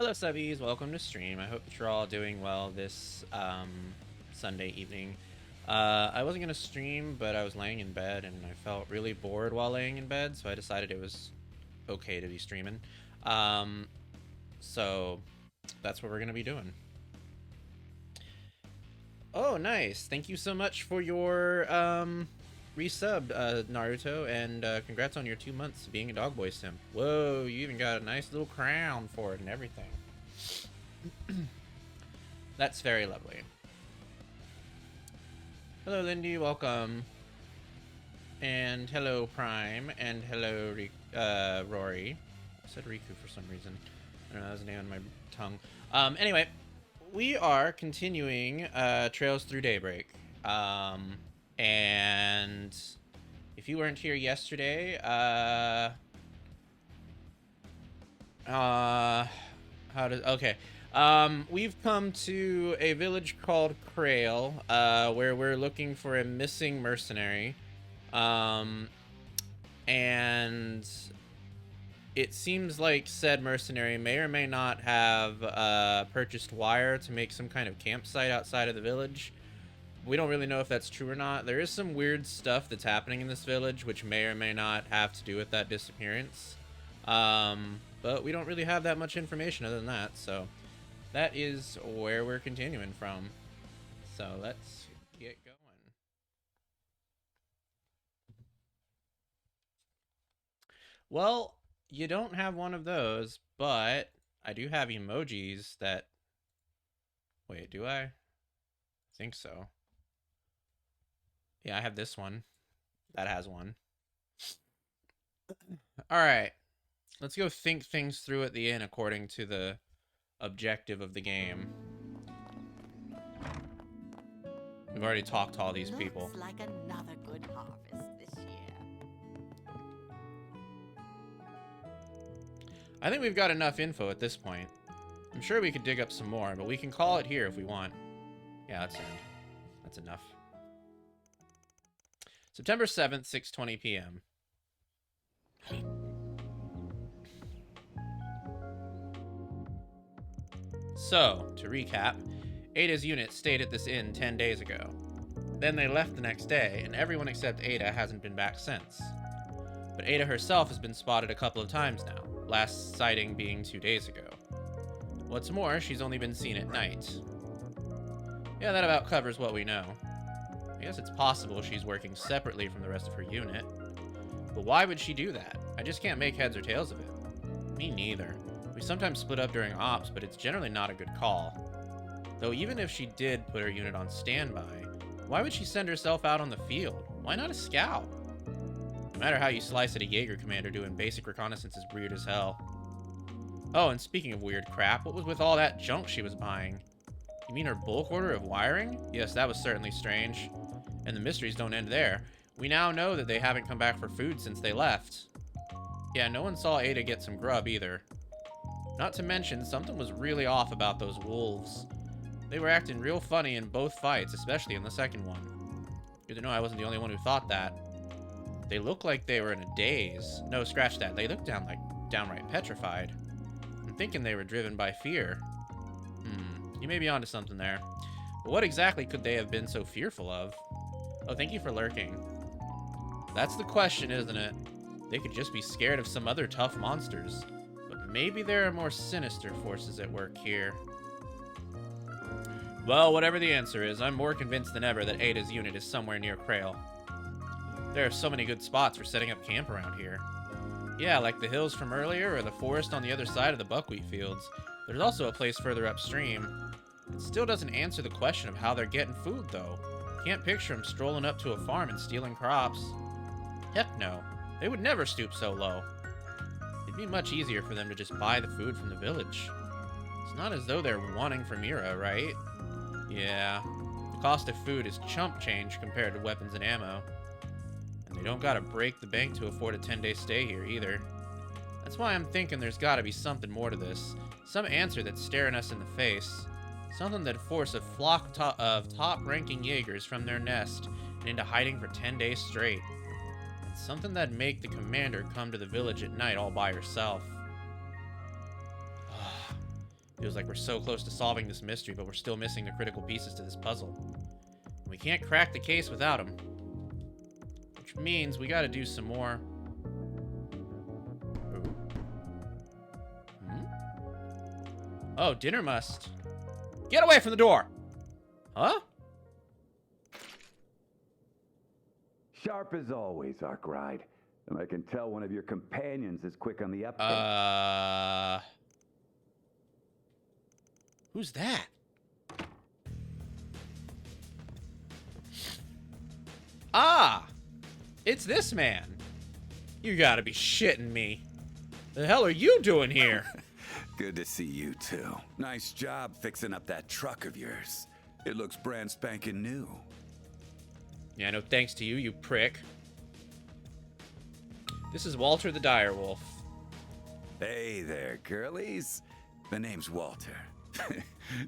Hello subbies, welcome to stream. I hope that you're all doing well this Sunday evening. I wasn't going to stream, but I was laying in bed and I felt really bored while laying in bed, so I decided it was okay to be streaming. So that's what we're going to be doing. Oh, nice. Thank you so much for your resub, Naruto, and congrats on your 2 months being a Dogboy sim. Whoa, you even got a nice little crown for it and everything. That's very lovely. Hello, Lindy. Welcome. And hello, Prime. And hello, Rory. I said Riku for some reason. I don't know, that was the name on my tongue. Anyway, we are continuing Trails Through Daybreak. And if you weren't here yesterday, we've come to a village called Krail, where we're looking for a missing mercenary. And it seems like said mercenary may or may not have purchased wire to make some kind of campsite outside of the village. We don't really know if that's true or not. There is some weird stuff that's happening in this village, which may or may not have to do with that disappearance. But we don't really have that much information other than that, so that is where we're continuing from. So let's get going. Well, you don't have one of those, but I do have emojis that... Wait, do I? I think so. Yeah, I have this one. That has one. Alright. Let's go think things through at the end according to the objective of the game. We've already talked to all these people. Looks like another good harvest this year. I think we've got enough info at this point. I'm sure we could dig up some more, but we can call it here if we want. Yeah, that's end. That's enough. September 7th, 6:20 p.m. So, to recap, Ada's unit stayed at this inn 10 days ago. Then they left the next day, and everyone except Ada hasn't been back since. But Ada herself has been spotted a couple of times now, last sighting being 2 days ago. What's more, she's only been seen at night. Yeah, that about covers what we know. I guess it's possible she's working separately from the rest of her unit. But why would she do that? I just can't make heads or tails of it. Me neither. We sometimes split up during ops, but it's generally not a good call. Though even if she did put her unit on standby, why would she send herself out on the field? Why not a scout? No matter how you slice it, a Jaeger commander doing basic reconnaissance is weird as hell. Oh, and speaking of weird crap, what was with all that junk she was buying? You mean her bulk order of wiring? Yes, that was certainly strange. And the mysteries don't end there. We now know that they haven't come back for food since they left. Yeah, no one saw Ada get some grub either. Not to mention, something was really off about those wolves. They were acting real funny in both fights, especially in the second one. Good to know I wasn't the only one who thought that. They looked like they were in a daze. No, scratch that. They looked downright petrified. I'm thinking they were driven by fear. You may be onto something there. But what exactly could they have been so fearful of? Oh, thank you for lurking. That's the question, isn't it? They could just be scared of some other tough monsters. But maybe there are more sinister forces at work here. Well, whatever the answer is, I'm more convinced than ever that Ada's unit is somewhere near Krail. There are so many good spots for setting up camp around here. Yeah, like the hills from earlier or the forest on the other side of the buckwheat fields. There's also a place further upstream. It still doesn't answer the question of how they're getting food, though. Can't picture them strolling up to a farm and stealing crops. Heck no. They would never stoop so low. It'd be much easier for them to just buy the food from the village. It's not as though they're wanting for Mira, right? Yeah. The cost of food is chump change compared to weapons and ammo. And they don't gotta break the bank to afford a 10-day stay here, either. That's why I'm thinking there's gotta be something more to this. Some answer that's staring us in the face. Something that'd force a flock of top-ranking Jaegers from their nest and into hiding for 10 days straight. And something that'd make the commander come to the village at night all by herself. Feels like we're so close to solving this mystery, but we're still missing the critical pieces to this puzzle. And we can't crack the case without him. Which means we gotta do some more... Oh, dinner must... Get away from the door! Huh? Sharp as always, Arkwright. And I can tell one of your companions is quick on the uptake. Who's that? Ah! It's this man. You gotta be shitting me. The hell are you doing here? Good to see you too. Nice job fixing up that truck of yours. It looks brand spanking new. Yeah, no thanks to you, you prick. This is Walter the Direwolf. Hey there, girlies. The name's Walter.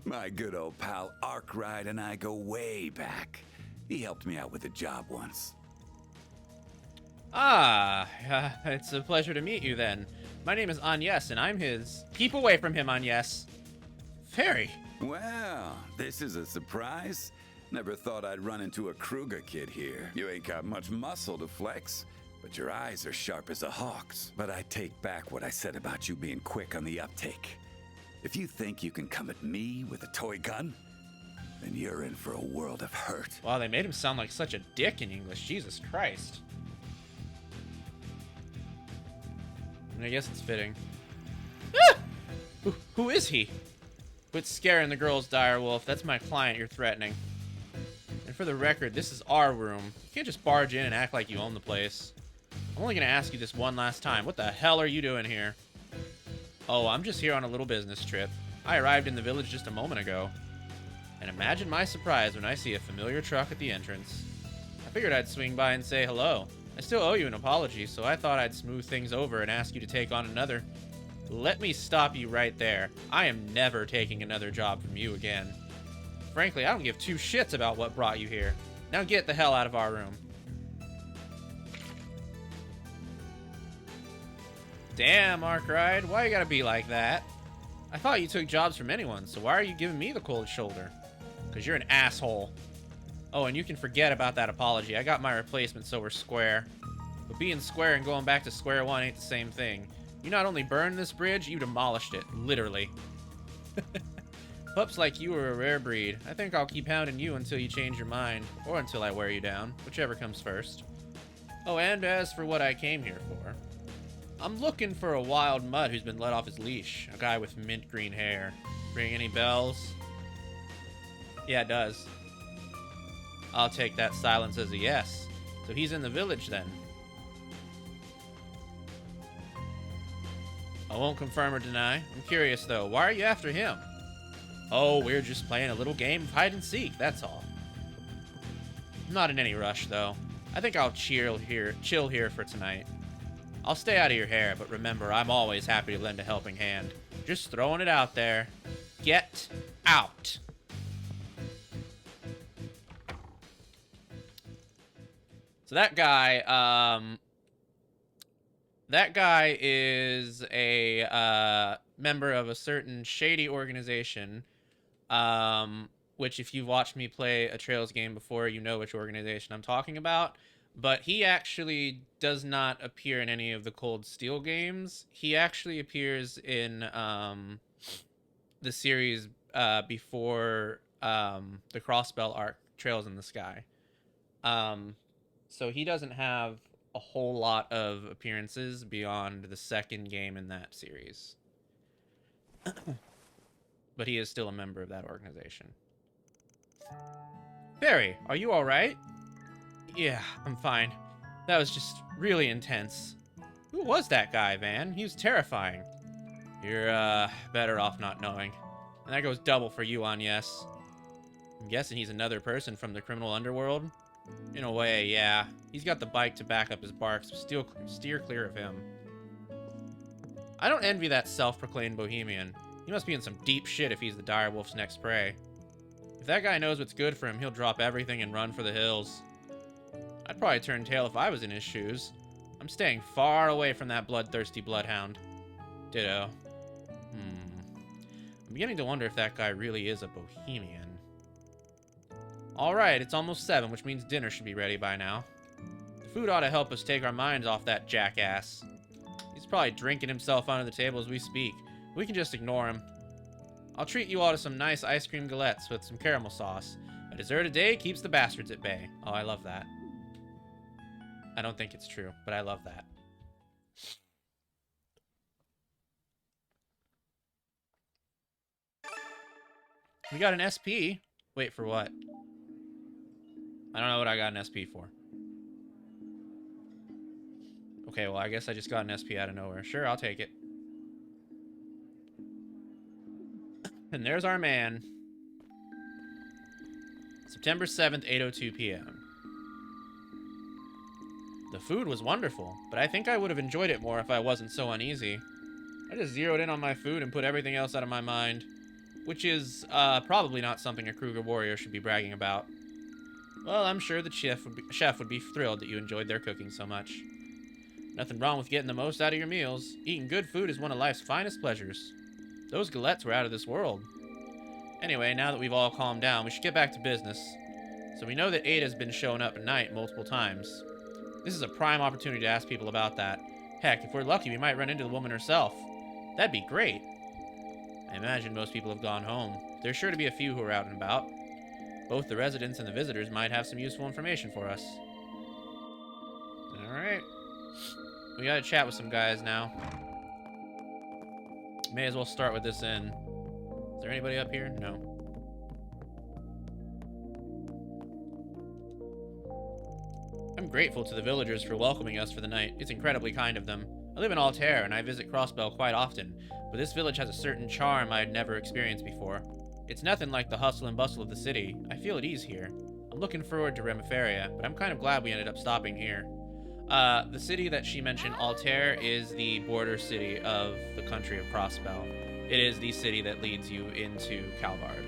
My good old pal Arkwright and I go way back. He helped me out with a job once. It's a pleasure to meet you then. My name is Agnes, and I'm his... Keep away from him, Agnes. Fairy. Well, this is a surprise. Never thought I'd run into a Kruger kid here. You ain't got much muscle to flex, but your eyes are sharp as a hawk's. But I take back what I said about you being quick on the uptake. If you think you can come at me with a toy gun, then you're in for a world of hurt. Wow, they made him sound like such a dick in English. Jesus Christ. And I guess it's fitting. Ah! Who is he? Quit scaring the girls, Direwolf. That's my client you're threatening. And for the record, this is our room. You can't just barge in and act like you own the place. I'm only gonna ask you this one last time. What the hell are you doing here? Oh, I'm just here on a little business trip. I arrived in the village just a moment ago. And imagine my surprise when I see a familiar truck at the entrance. I figured I'd swing by and say hello. I still owe you an apology, so I thought I'd smooth things over and ask you to take on another. Let me stop you right there. I am never taking another job from you again. Frankly, I don't give two shits about what brought you here. Now get the hell out of our room. Damn, Arkwright, why you gotta be like that? I thought you took jobs from anyone, so why are you giving me the cold shoulder? Because you're an asshole. Oh, and you can forget about that apology. I got my replacement, so we're square. But being square and going back to square one ain't the same thing. You not only burned this bridge, you demolished it. Literally. Pups like you are a rare breed. I think I'll keep hounding you until you change your mind. Or until I wear you down. Whichever comes first. Oh, and as for what I came here for. I'm looking for a wild mutt who's been let off his leash. A guy with mint green hair. Ring any bells? Yeah, it does. I'll take that silence as a yes. So he's in the village then. I won't confirm or deny. I'm curious though, why are you after him? Oh, we're just playing a little game of hide and seek, that's all. I'm not in any rush though. I think I'll chill here for tonight. I'll stay out of your hair, but remember, I'm always happy to lend a helping hand. Just throwing it out there. Get out. So that guy is a member of a certain shady organization, which if you've watched me play a Trails game before, you know which organization I'm talking about. But he actually does not appear in any of the Cold Steel games. He actually appears in the series before the Crossbell arc, Trails in the Sky. So he doesn't have a whole lot of appearances beyond the second game in that series. But he is still a member of that organization. Barry, are you alright? Yeah, I'm fine. That was just really intense. Who was that guy, Van? He was terrifying. You're, better off not knowing. And that goes double for you, Agnes. I'm guessing he's another person from the criminal underworld? In a way, yeah. He's got the bike to back up his bark, so steer clear of him. I don't envy that self-proclaimed bohemian. He must be in some deep shit if he's the direwolf's next prey. If that guy knows what's good for him, he'll drop everything and run for the hills. I'd probably turn tail if I was in his shoes. I'm staying far away from that bloodthirsty bloodhound. Ditto. I'm beginning to wonder if that guy really is a bohemian. Alright, it's almost 7, which means dinner should be ready by now. The food ought to help us take our minds off that jackass. He's probably drinking himself under the table as we speak. We can just ignore him. I'll treat you all to some nice ice cream galettes with some caramel sauce. A dessert a day keeps the bastards at bay. Oh, I love that. I don't think it's true, but I love that. We got an SP. Wait, for what? I don't know what I got an SP for. Okay, well, I guess I just got an SP out of nowhere. Sure, I'll take it. And there's our man. September 7th, 8:02 p.m. The food was wonderful, but I think I would have enjoyed it more if I wasn't so uneasy. I just zeroed in on my food and put everything else out of my mind. Which is probably not something a Kruger warrior should be bragging about. Well, I'm sure the chef would be thrilled that you enjoyed their cooking so much. Nothing wrong with getting the most out of your meals. Eating good food is one of life's finest pleasures. Those galettes were out of this world. Anyway, now that we've all calmed down, we should get back to business. So we know that Ada's been showing up at night multiple times. This is a prime opportunity to ask people about that. Heck, if we're lucky, we might run into the woman herself. That'd be great. I imagine most people have gone home. There's sure to be a few who are out and about. Both the residents and the visitors might have some useful information for us. Alright. We gotta chat with some guys now. May as well start with this inn. Is there anybody up here? No. I'm grateful to the villagers for welcoming us for the night. It's incredibly kind of them. I live in Altair, and I visit Crossbell quite often, but this village has a certain charm I had never experienced before. It's nothing like the hustle and bustle of the city. I feel at ease here. I'm looking forward to Remiferia, but I'm kind of glad we ended up stopping here. The city that she mentioned, Altair, is the border city of the country of Crossbell. It is the city that leads you into Calvard.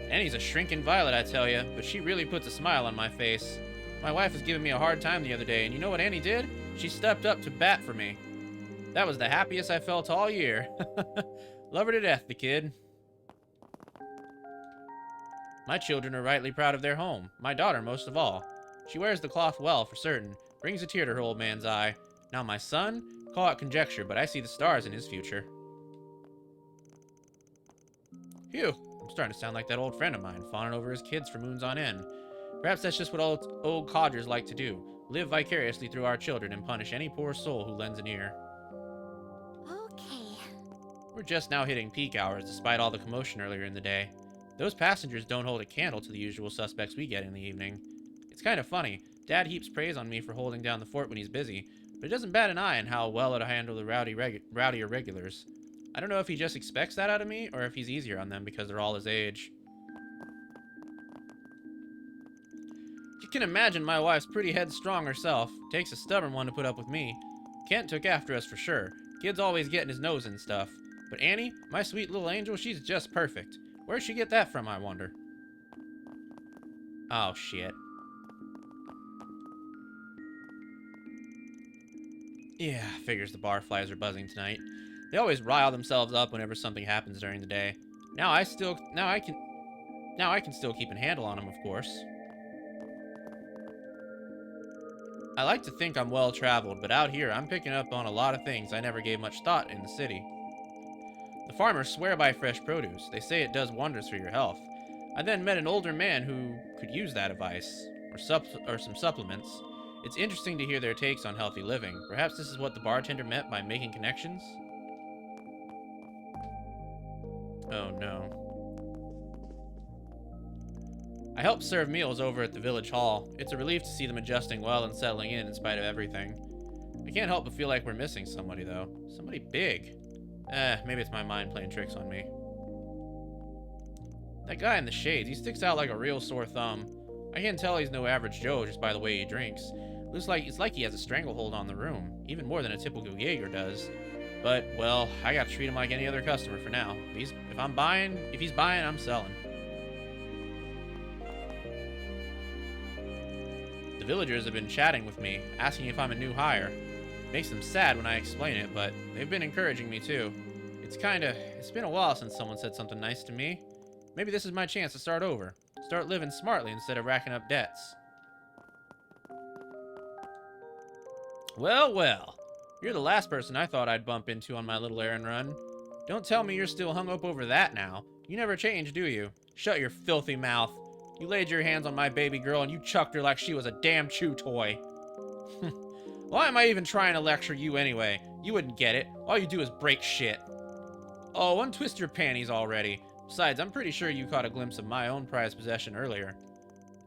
Annie's a shrinking violet, I tell you, but she really puts a smile on my face. My wife was giving me a hard time the other day, and you know what Annie did? She stepped up to bat for me. That was the happiest I felt all year. Love her to death, the kid. My children are rightly proud of their home. My daughter most of all. She wears the cloth well, for certain. Brings a tear to her old man's eye. Now my son? Call it conjecture, but I see the stars in his future. Phew. I'm starting to sound like that old friend of mine, fawning over his kids for moons on end. Perhaps that's just what old codgers like to do. Live vicariously through our children and punish any poor soul who lends an ear. Okay. We're just now hitting peak hours, despite all the commotion earlier in the day. Those passengers don't hold a candle to the usual suspects we get in the evening. It's kind of funny. Dad heaps praise on me for holding down the fort when he's busy, but he doesn't bat an eye on how well I handle the rowdy irregulars. I don't know if he just expects that out of me, or if he's easier on them because they're all his age. You can imagine my wife's pretty headstrong herself. Takes a stubborn one to put up with me. Kent took after us for sure. Kid's always getting his nose in stuff. But Annie, my sweet little angel, she's just perfect. Where'd she get that from, I wonder? Oh, shit. Yeah, figures the barflies are buzzing tonight. They always rile themselves up whenever something happens during the day. Now I can still keep a handle on them, of course. I like to think I'm well-traveled, but out here I'm picking up on a lot of things I never gave much thought in the city. The farmers swear by fresh produce. They say it does wonders for your health. I then met an older man who could use that advice, or some supplements. It's interesting to hear their takes on healthy living. Perhaps this is what the bartender meant by making connections? Oh no. I help serve meals over at the village hall. It's a relief to see them adjusting well and settling in spite of everything. I can't help but feel like we're missing somebody, though. Somebody big. Maybe it's my mind playing tricks on me. That guy in the shades, he sticks out like a real sore thumb. I can tell he's no average Joe just by the way he drinks. It's like he has a stranglehold on the room, even more than a typical Jaeger does. But, well, I gotta treat him like any other customer for now. If he's buying, I'm selling. The villagers have been chatting with me, asking if I'm a new hire. Makes them sad when I explain it, but they've been encouraging me too. It's been a while since someone said something nice to me. Maybe this is my chance to start over. Start living smartly instead of racking up debts. Well, well. You're the last person I thought I'd bump into on my little errand run. Don't tell me you're still hung up over that now. You never change, do you? Shut your filthy mouth. You laid your hands on my baby girl and you chucked her like she was a damn chew toy. Why am I even trying to lecture you anyway? You wouldn't get it. All you do is break shit. Oh, untwist your panties already. Besides, I'm pretty sure you caught a glimpse of my own prized possession earlier.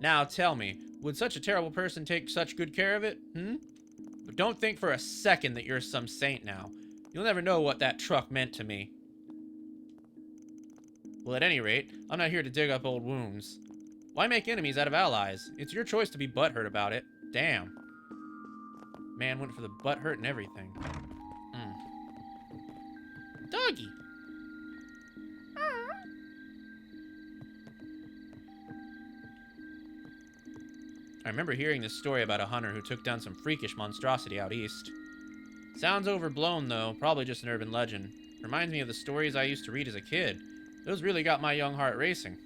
Now tell me, would such a terrible person take such good care of it? But don't think for a second that you're some saint now. You'll never know what that truck meant to me. Well, at any rate, I'm not here to dig up old wounds. Why make enemies out of allies? It's your choice to be butthurt about it. Damn. Man went for the butthurt and everything. Doggy. I remember hearing this story about a hunter who took down some freakish monstrosity out east. Sounds overblown, though. Probably just an urban legend. Reminds me of the stories I used to read as a kid. Those really got my young heart racing.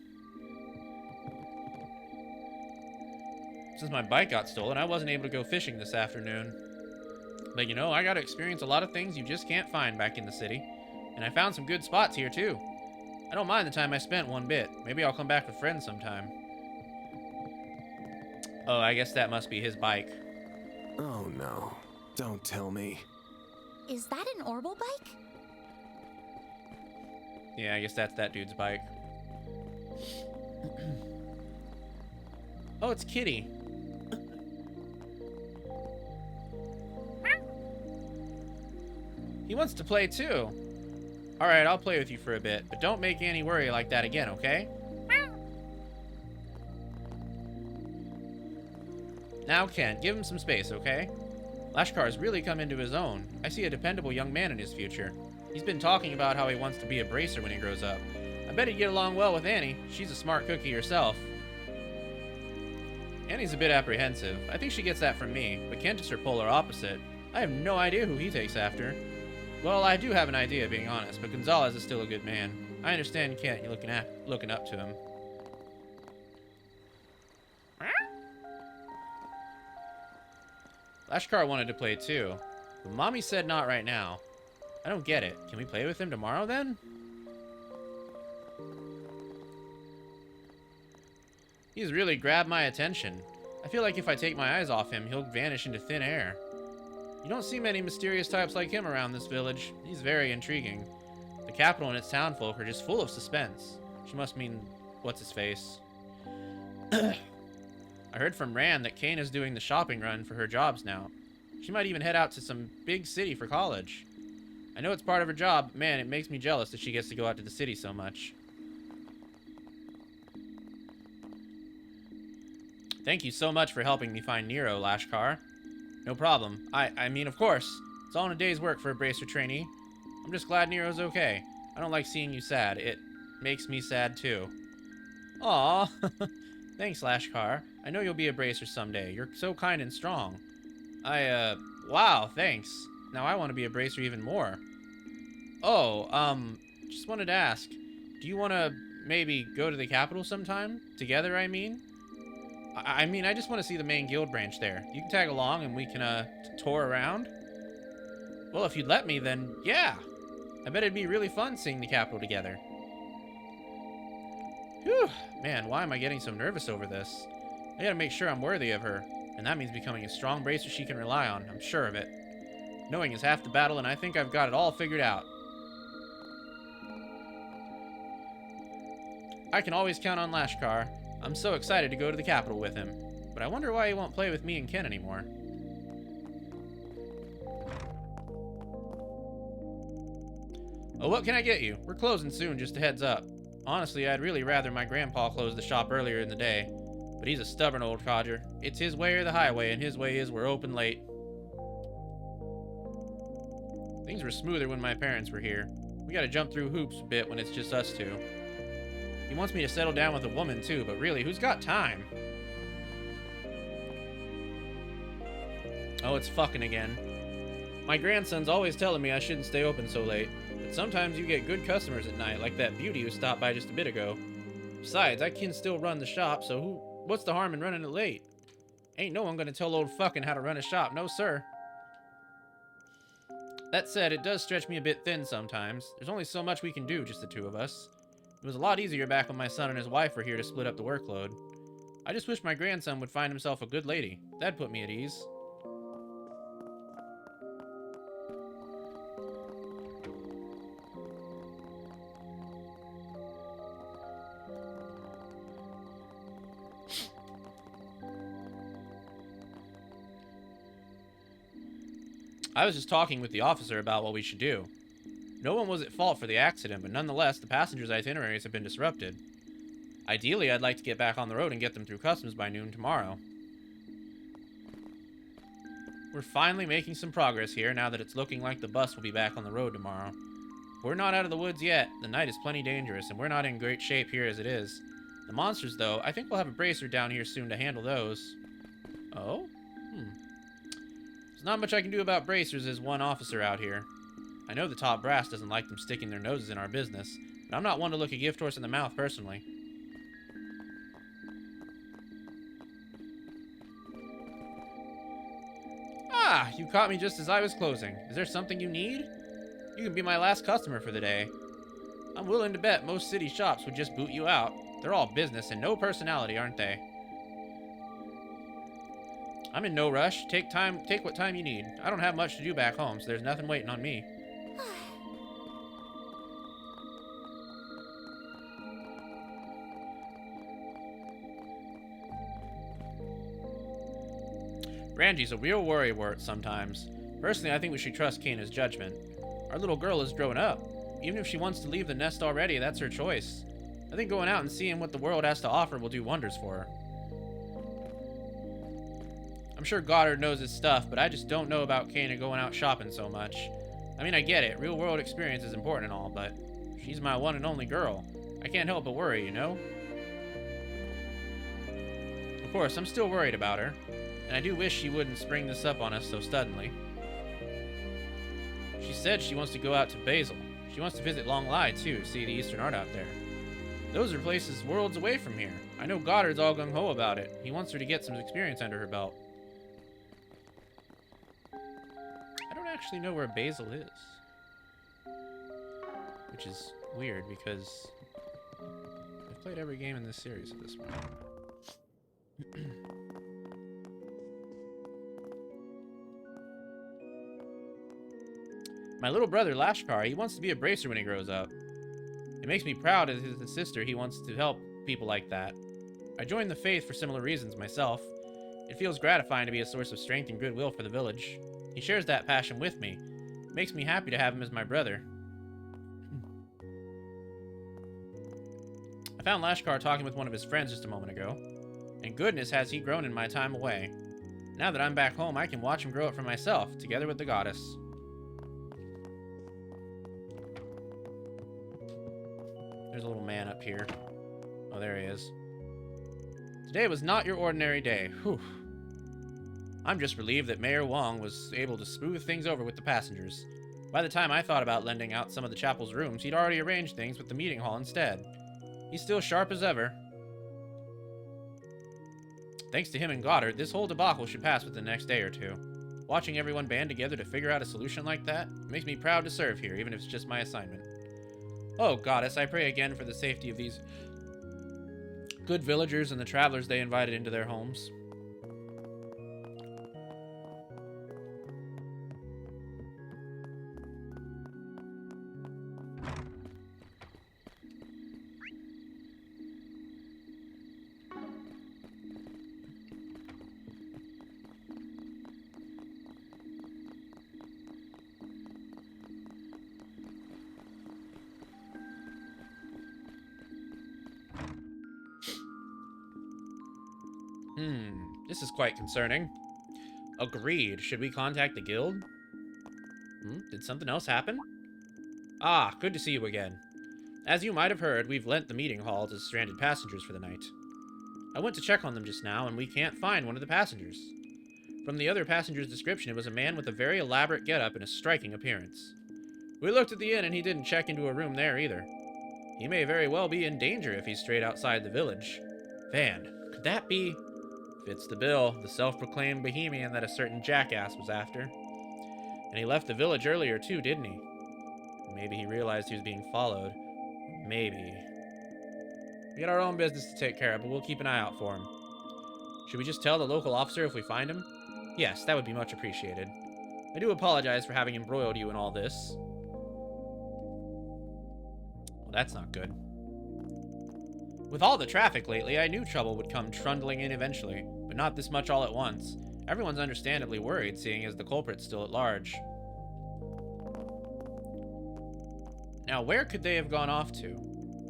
Since my bike got stolen, I wasn't able to go fishing this afternoon. But you know, I got to experience a lot of things you just can't find back in the city. And I found some good spots here, too. I don't mind the time I spent one bit. Maybe I'll come back with friends sometime. Oh, I guess that must be his bike. Oh no, don't tell me. Is that an Orbital bike? Yeah, I guess that's that dude's bike. Oh, it's Kitty. He wants to play too. Alright, I'll play with you for a bit, but don't make Annie worry like that again, okay? Now, Kent, give him some space, okay? Lashkar's really come into his own. I see a dependable young man in his future. He's been talking about how he wants to be a bracer when he grows up. I bet he'd get along well with Annie. She's a smart cookie herself. Annie's a bit apprehensive. I think she gets that from me, but Kent is her polar opposite. I have no idea who he takes after. Well, I do have an idea, being honest, but Gonzalez is still a good man. I understand Kent, you're looking up to him. Lashkar wanted to play too, but Mommy said not right now. I don't get it. Can we play with him tomorrow then? He's really grabbed my attention. I feel like if I take my eyes off him, he'll vanish into thin air. You don't see many mysterious types like him around this village. He's very intriguing. The capital and its townfolk are just full of suspense. She must mean what's-his-face. I heard from Rand that Kane is doing the shopping run for her jobs now. She might even head out to some big city for college. I know it's part of her job, but man, it makes me jealous that she gets to go out to the city so much. Thank you so much for helping me find Nero, Lashkar. No problem. I mean, of course. It's all in a day's work for a bracer trainee. I'm just glad Nero's okay. I don't like seeing you sad. It makes me sad, too. Aw. Thanks, Lashkar. I know you'll be a bracer someday. You're so kind and strong. Wow, thanks. Now I want to be a bracer even more. Oh, just wanted to ask. Do you want to maybe go to the capital sometime? Together, I mean? I mean, I just want to see the main guild branch there. You can tag along and we can, tour around? Well, if you'd let me, then yeah. I bet it'd be really fun seeing the capital together. Whew. Man, why am I getting so nervous over this? I gotta make sure I'm worthy of her. And that means becoming a strong bracer she can rely on. I'm sure of it. Knowing is half the battle, and I think I've got it all figured out. I can always count on Lashkar. I'm so excited to go to the capital with him. But I wonder why he won't play with me and Ken anymore. Oh, what can I get you? We're closing soon, just a heads up. Honestly, I'd really rather my grandpa closed the shop earlier in the day. But he's a stubborn old codger. It's his way or the highway, and his way is we're open late. Things were smoother when my parents were here. We gotta jump through hoops a bit when it's just us two. He wants me to settle down with a woman too, but really, who's got time? Oh, it's fucking again. My grandson's always telling me I shouldn't stay open so late. But sometimes you get good customers at night, like that beauty who stopped by just a bit ago. Besides, I can still run the shop, so what's the harm in running it late? Ain't no one gonna tell old fucking how to run a shop, no sir. That said, it does stretch me a bit thin sometimes. There's only so much we can do, just the two of us. It was a lot easier back when my son and his wife were here to split up the workload. I just wish my grandson would find himself a good lady. That'd put me at ease. I was just talking with the officer about what we should do. No one was at fault for the accident, but nonetheless, the passengers' itineraries have been disrupted. Ideally, I'd like to get back on the road and get them through customs by noon tomorrow. We're finally making some progress here now that it's looking like the bus will be back on the road tomorrow. We're not out of the woods yet. The night is plenty dangerous, and we're not in great shape here as it is. The monsters, though, I think we'll have a bracer down here soon to handle those. Oh? There's not much I can do about bracers as one officer out here. I know the top brass doesn't like them sticking their noses in our business, but I'm not one to look a gift horse in the mouth personally. Ah, you caught me just as I was closing. Is there something you need? You can be my last customer for the day. I'm willing to bet most city shops would just boot you out. They're all business and no personality, aren't they? I'm in no rush. Take what time you need. I don't have much to do back home, so there's nothing waiting on me. Ranji's a real worrywart sometimes. Personally, I think we should trust Kana's judgment. Our little girl is grown up. Even if she wants to leave the nest already, that's her choice. I think going out and seeing what the world has to offer will do wonders for her. I'm sure Goddard knows his stuff, but I just don't know about Kana going out shopping so much. I mean, I get it. Real world experience is important and all, but she's my one and only girl. I can't help but worry, you know? Of course, I'm still worried about her, and I do wish she wouldn't spring this up on us so suddenly. She said she wants to go out to Basel. She wants to visit Long Lai, too, see the Eastern art out there. Those are places worlds away from here. I know Goddard's all gung-ho about it. He wants her to get some experience under her belt. I don't actually know where Basel is. Which is weird, because I've played every game in this series at this point. My little brother, Lashkar, he wants to be a bracer when he grows up. It makes me proud as his sister he wants to help people like that. I joined the faith for similar reasons myself. It feels gratifying to be a source of strength and goodwill for the village. He shares that passion with me. It makes me happy to have him as my brother. I found Lashkar talking with one of his friends just a moment ago. And goodness has he grown in my time away. Now that I'm back home, I can watch him grow up for myself, together with the goddess. There's a little man up here. Oh, there he is. Today was not your ordinary day. Whew. I'm just relieved that Mayor Wong was able to smooth things over with the passengers. By the time I thought about lending out some of the chapel's rooms, he'd already arranged things with the meeting hall instead. He's still sharp as ever. Thanks to him and Goddard, this whole debacle should pass within the next day or two. Watching everyone band together to figure out a solution like that makes me proud to serve here, even if it's just my assignment. Oh, Goddess, I pray again for the safety of these good villagers and the travelers they invited into their homes. This is quite concerning. Agreed. Should we contact the guild? Did something else happen? Ah, good to see you again. As you might have heard, we've lent the meeting hall to stranded passengers for the night. I went to check on them just now, and we can't find one of the passengers. From the other passenger's description, it was a man with a very elaborate getup and a striking appearance. We looked at the inn and he didn't check into a room there either. He may very well be in danger if he's straight outside the village. Van, could that be? Fits the bill, the self-proclaimed bohemian that a certain jackass was after. And he left the village earlier too, didn't he? Maybe he realized he was being followed. Maybe. We got our own business to take care of, but we'll keep an eye out for him. Should we just tell the local officer if we find him? Yes, that would be much appreciated. I do apologize for having embroiled you in all this. Well, that's not good. With all the traffic lately, I knew trouble would come trundling in eventually, but not this much all at once. Everyone's understandably worried, seeing as the culprit's still at large. Now, where could they have gone off to?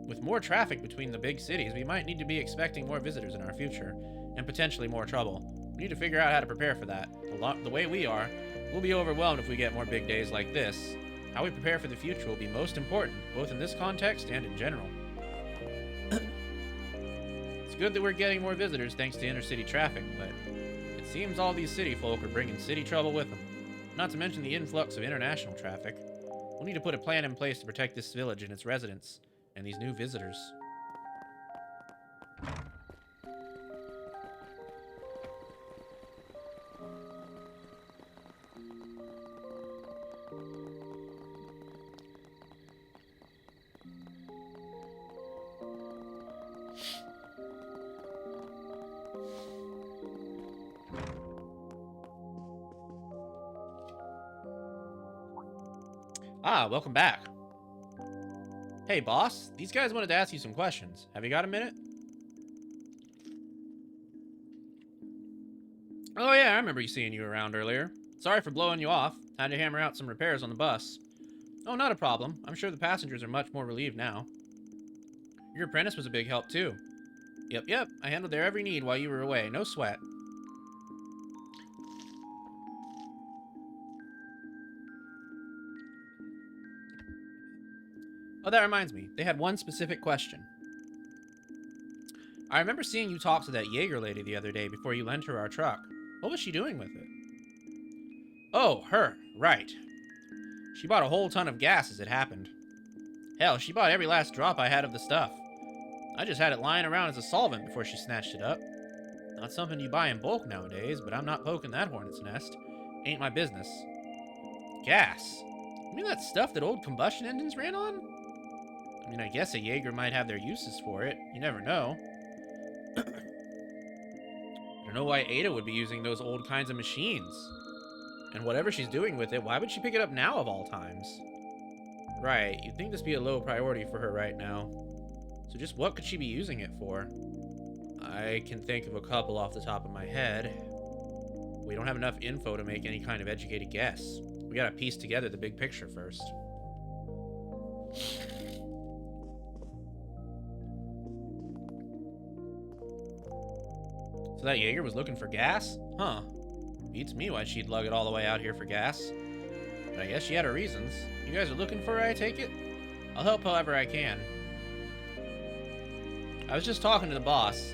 With more traffic between the big cities, we might need to be expecting more visitors in our future, and potentially more trouble. We need to figure out how to prepare for that. The way we are, we'll be overwhelmed if we get more big days like this. How we prepare for the future will be most important, both in this context and in general. It's good that we're getting more visitors thanks to inner-city traffic, but it seems all these city folk are bringing city trouble with them. Not to mention the influx of international traffic. We'll need to put a plan in place to protect this village and its residents, and these new visitors. Ah, welcome back. Hey, boss. These guys wanted to ask you some questions. Have you got a minute? Oh yeah, I remember seeing you around earlier. Sorry for blowing you off. Had to hammer out some repairs on the bus. Oh, not a problem. I'm sure the passengers are much more relieved now. Your apprentice was a big help, too. Yep. I handled their every need while you were away. No sweat. Oh, that reminds me. They had one specific question. I remember seeing you talk to that Jaeger lady the other day before you lent her our truck. What was she doing with it? Oh, her. Right. She bought a whole ton of gas as it happened. Hell, she bought every last drop I had of the stuff. I just had it lying around as a solvent before she snatched it up. Not something you buy in bulk nowadays, but I'm not poking that hornet's nest. Ain't my business. Gas? You mean that stuff that old combustion engines ran on? I mean, I guess a Jaeger might have their uses for it. You never know. I don't know why Ada would be using those old kinds of machines. And whatever she's doing with it, why would she pick it up now of all times? Right, you'd think this be a low priority for her right now. So just what could she be using it for? I can think of a couple off the top of my head. We don't have enough info to make any kind of educated guess. We gotta piece together the big picture first. So that Jaeger was looking for gas? Huh. Beats me why she'd lug it all the way out here for gas. But I guess she had her reasons. You guys are looking for her, I take it? I'll help however I can. I was just talking to the boss.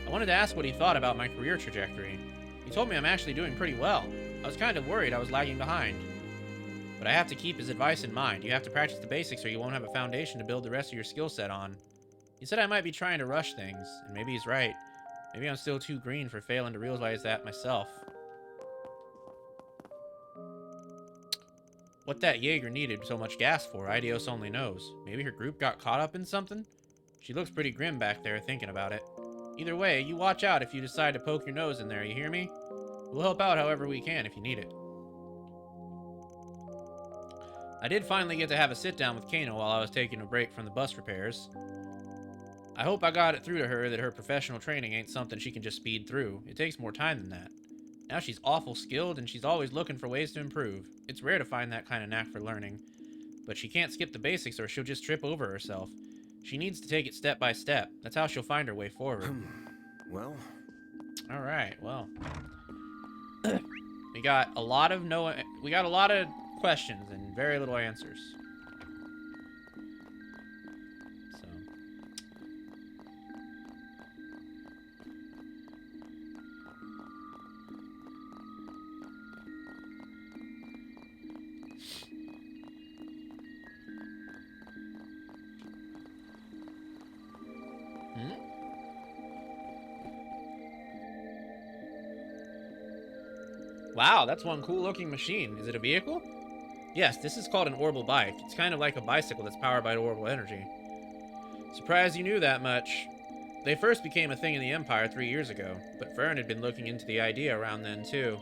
I wanted to ask what he thought about my career trajectory. He told me I'm actually doing pretty well. I was kind of worried I was lagging behind. But I have to keep his advice in mind. You have to practice the basics or you won't have a foundation to build the rest of your skill set on. He said I might be trying to rush things, and maybe he's right. Maybe I'm still too green for failing to realize that myself. What that Jaeger needed so much gas for, Idios only knows. Maybe her group got caught up in something? She looks pretty grim back there thinking about it. Either way, you watch out if you decide to poke your nose in there, you hear me? We'll help out however we can if you need it. I did finally get to have a sit-down with Kano while I was taking a break from the bus repairs. I hope I got it through to her that her professional training ain't something she can just speed through. It takes more time than that. Now she's awful skilled and she's always looking for ways to improve. It's rare to find that kind of knack for learning. But she can't skip the basics or she'll just trip over herself. She needs to take it step by step. That's how she'll find her way forward. Well. Alright, well. We got a lot of questions and very little answers. So. Wow, that's one cool looking machine. Is it a vehicle? Yes, this is called an orbital bike. It's kind of like a bicycle that's powered by orbital energy. Surprised you knew that much. They first became a thing in the Empire 3 years ago, but Fern had been looking into the idea around then too.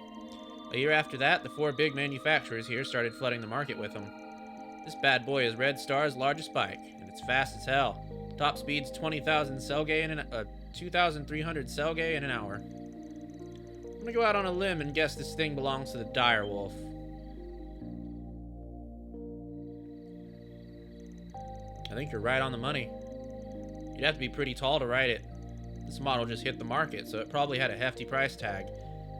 A year after that, the 4 big manufacturers here started flooding the market with them. This bad boy is Red Star's largest bike, and it's fast as hell. Top speed's 20,000 Celgay in 2,300 Celgay in an hour. I'm gonna go out on a limb and guess this thing belongs to the Direwolf. I think you're right on the money. You'd have to be pretty tall to ride it. This model just hit the market, so it probably had a hefty price tag.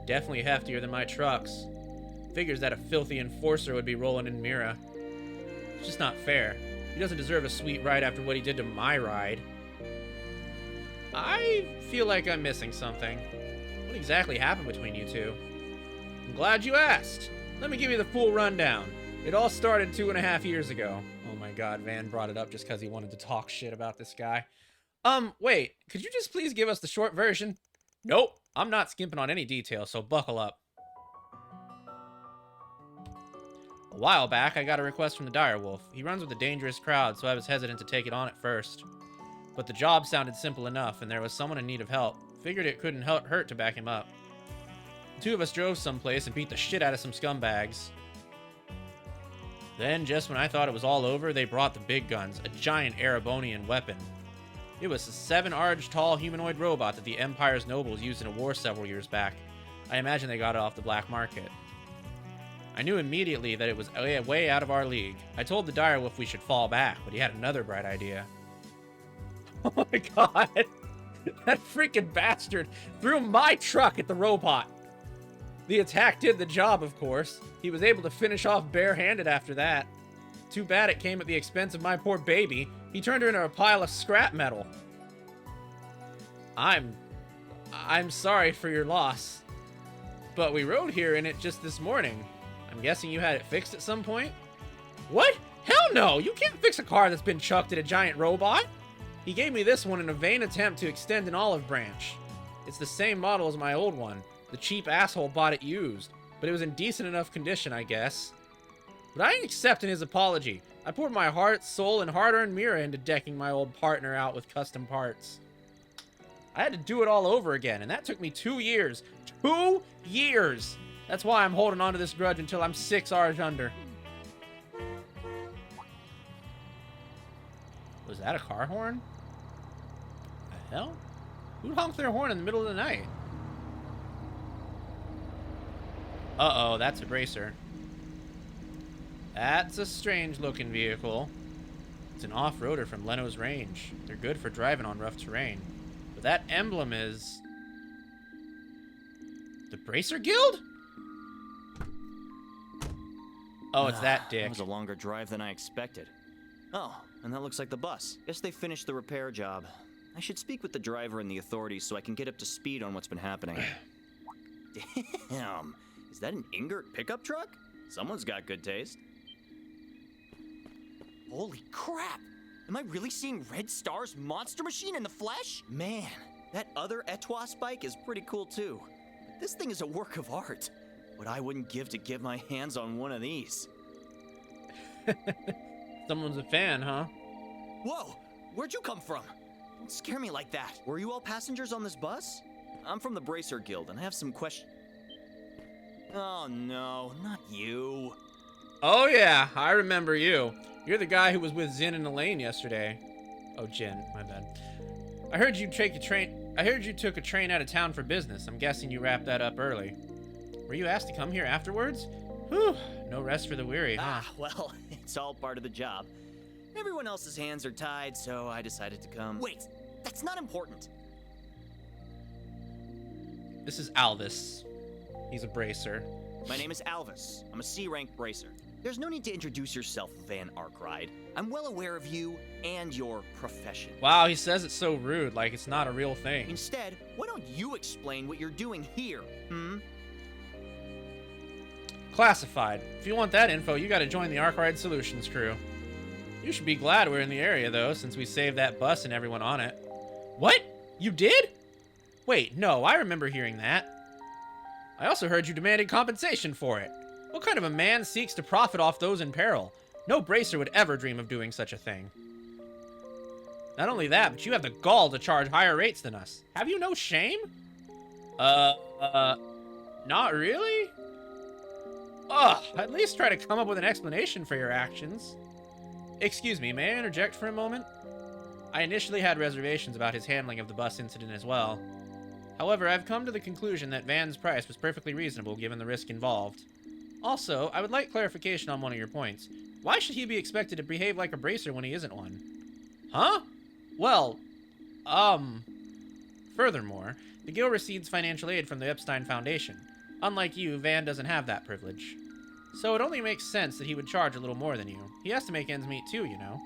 Definitely heftier than my trucks. Figures that a filthy enforcer would be rolling in Mira. It's just not fair. He doesn't deserve a sweet ride after what he did to my ride. I feel like I'm missing something. What exactly happened between you two? I'm glad you asked. Let me give you the full rundown. It all started 2.5 years ago. Oh my god, Van brought it up just because he wanted to talk shit about this guy. Wait, could you just please give us the short version? Nope, I'm not skimping on any details, so buckle up. A while back, I got a request from the Direwolf. He runs with a dangerous crowd, so I was hesitant to take it on at first. But the job sounded simple enough, and there was someone in need of help. Figured it couldn't hurt to back him up. The 2 of us drove someplace and beat the shit out of some scumbags. Then, just when I thought it was all over, they brought the big guns, a giant Erebonian weapon. It was a 7-arged tall humanoid robot that the Empire's nobles used in a war several years back. I imagine they got it off the black market. I knew immediately that it was way out of our league. I told the Direwolf we should fall back, but he had another bright idea. Oh my god! That freaking bastard threw my truck at the robot! The attack did the job, of course. He was able to finish off barehanded after that. Too bad it came at the expense of my poor baby. He turned her into a pile of scrap metal. I'm sorry for your loss. But we rode here in it just this morning. I'm guessing you had it fixed at some point? What? Hell no! You can't fix a car that's been chucked at a giant robot! He gave me this one in a vain attempt to extend an olive branch. It's the same model as my old one. The cheap asshole bought it used, but it was in decent enough condition, I guess. But I ain't accepting his apology. I poured my heart, soul, and hard-earned Mira into decking my old partner out with custom parts. I had to do it all over again, and that took me 2 years. 2 years! That's why I'm holding on to this grudge until I'm 6 R's under. Was that a car horn? The hell? Who'd honk their horn in the middle of the night? Uh-oh, that's a bracer. That's a strange-looking vehicle. It's an off-roader from Leno's Range. They're good for driving on rough terrain. But that emblem is... the Bracer Guild? Oh, it's that dick. That was a longer drive than I expected. Oh, and that looks like the bus. Guess they finished the repair job. I should speak with the driver and the authorities so I can get up to speed on what's been happening. Damn, is that an Ingert pickup truck? Someone's got good taste. Holy crap! Am I really seeing Red Star's monster machine in the flesh? Man, that other Etwas bike is pretty cool too. This thing is a work of art. What I wouldn't give to get my hands on one of these. Someone's a fan, huh? Whoa! Where'd you come from? Don't scare me like that. Were you all passengers on this bus? I'm from the Bracer Guild, and I have some questions. Oh no, not you. Oh yeah, I remember you. You're the guy who was with Zin and Elaine yesterday. Oh, Jin, my bad. I heard you took a train out of town for business. I'm guessing you wrapped that up early. Were you asked to come here afterwards? Whew, no rest for the weary, huh? Well, it's all part of the job. Everyone else's hands are tied, so I decided to come. Wait, that's not important. This is Alvis. He's a bracer. My name is Alvis. I'm a C-rank bracer. There's no need to introduce yourself, Van Arkride. I'm well aware of you and your profession. Wow, he says it so rude, like it's not a real thing. Instead, why don't you explain what you're doing here, Classified. If you want that info, you gotta join the Arkride Solutions crew. You should be glad we're in the area, though, since we saved that bus and everyone on it. What? You did? Wait, no, I remember hearing that. I also heard you demanded compensation for it. What kind of a man seeks to profit off those in peril? No bracer would ever dream of doing such a thing. Not only that, but you have the gall to charge higher rates than us. Have you no shame? Not really? Ugh, at least try to come up with an explanation for your actions. Excuse me, may I interject for a moment? I initially had reservations about his handling of the bus incident as well. However, I've come to the conclusion that Van's price was perfectly reasonable given the risk involved. Also, I would like clarification on one of your points. Why should he be expected to behave like a bracer when he isn't one? Huh? Well, Furthermore, the Guild receives financial aid from the Epstein Foundation. Unlike you, Van doesn't have that privilege. So it only makes sense that he would charge a little more than you. He has to make ends meet too, you know.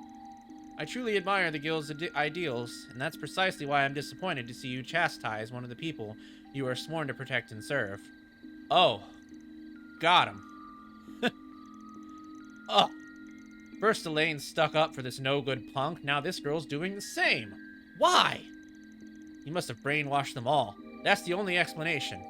I truly admire the Guild's ideals, and that's precisely why I'm disappointed to see you chastise one of the people you are sworn to protect and serve. Oh. Got him. Ugh. First Elaine stuck up for this no-good punk, now this girl's doing the same. Why? You must have brainwashed them all. That's the only explanation.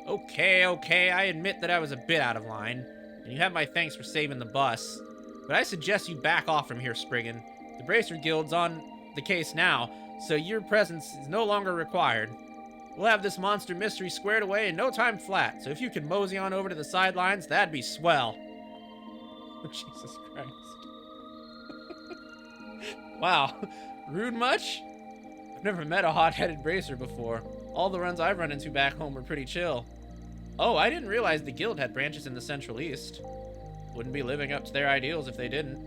Okay, I admit that I was a bit out of line, and you have my thanks for saving the bus. But I suggest you back off from here, Spriggan. The Bracer Guild's on the case now, so your presence is no longer required. We'll have this monster mystery squared away in no time flat, so if you could mosey on over to the sidelines, that'd be swell. Oh, Jesus Christ. Wow. Rude much? I've never met a hot-headed bracer before. All the runs I've run into back home were pretty chill. Oh, I didn't realize the Guild had branches in the Central East. Wouldn't be living up to their ideals if they didn't.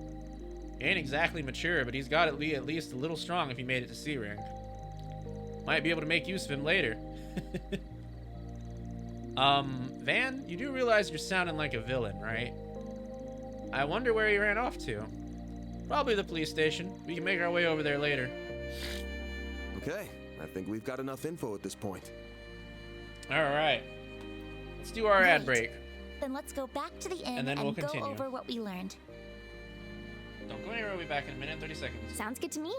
He ain't exactly mature, but he's got to be at least a little strong if he made it to C rank. Might be able to make use of him later. Van, you do realize you're sounding like a villain, right? I wonder where he ran off to. Probably the police station. We can make our way over there later. Okay, I think we've got enough info at this point. Alright. Let's do our ad break. Then let's go back to the inn And then we'll go continue. over what we learned. Don't go anywhere, we'll be back in a minute, 30 seconds. Sounds good to me.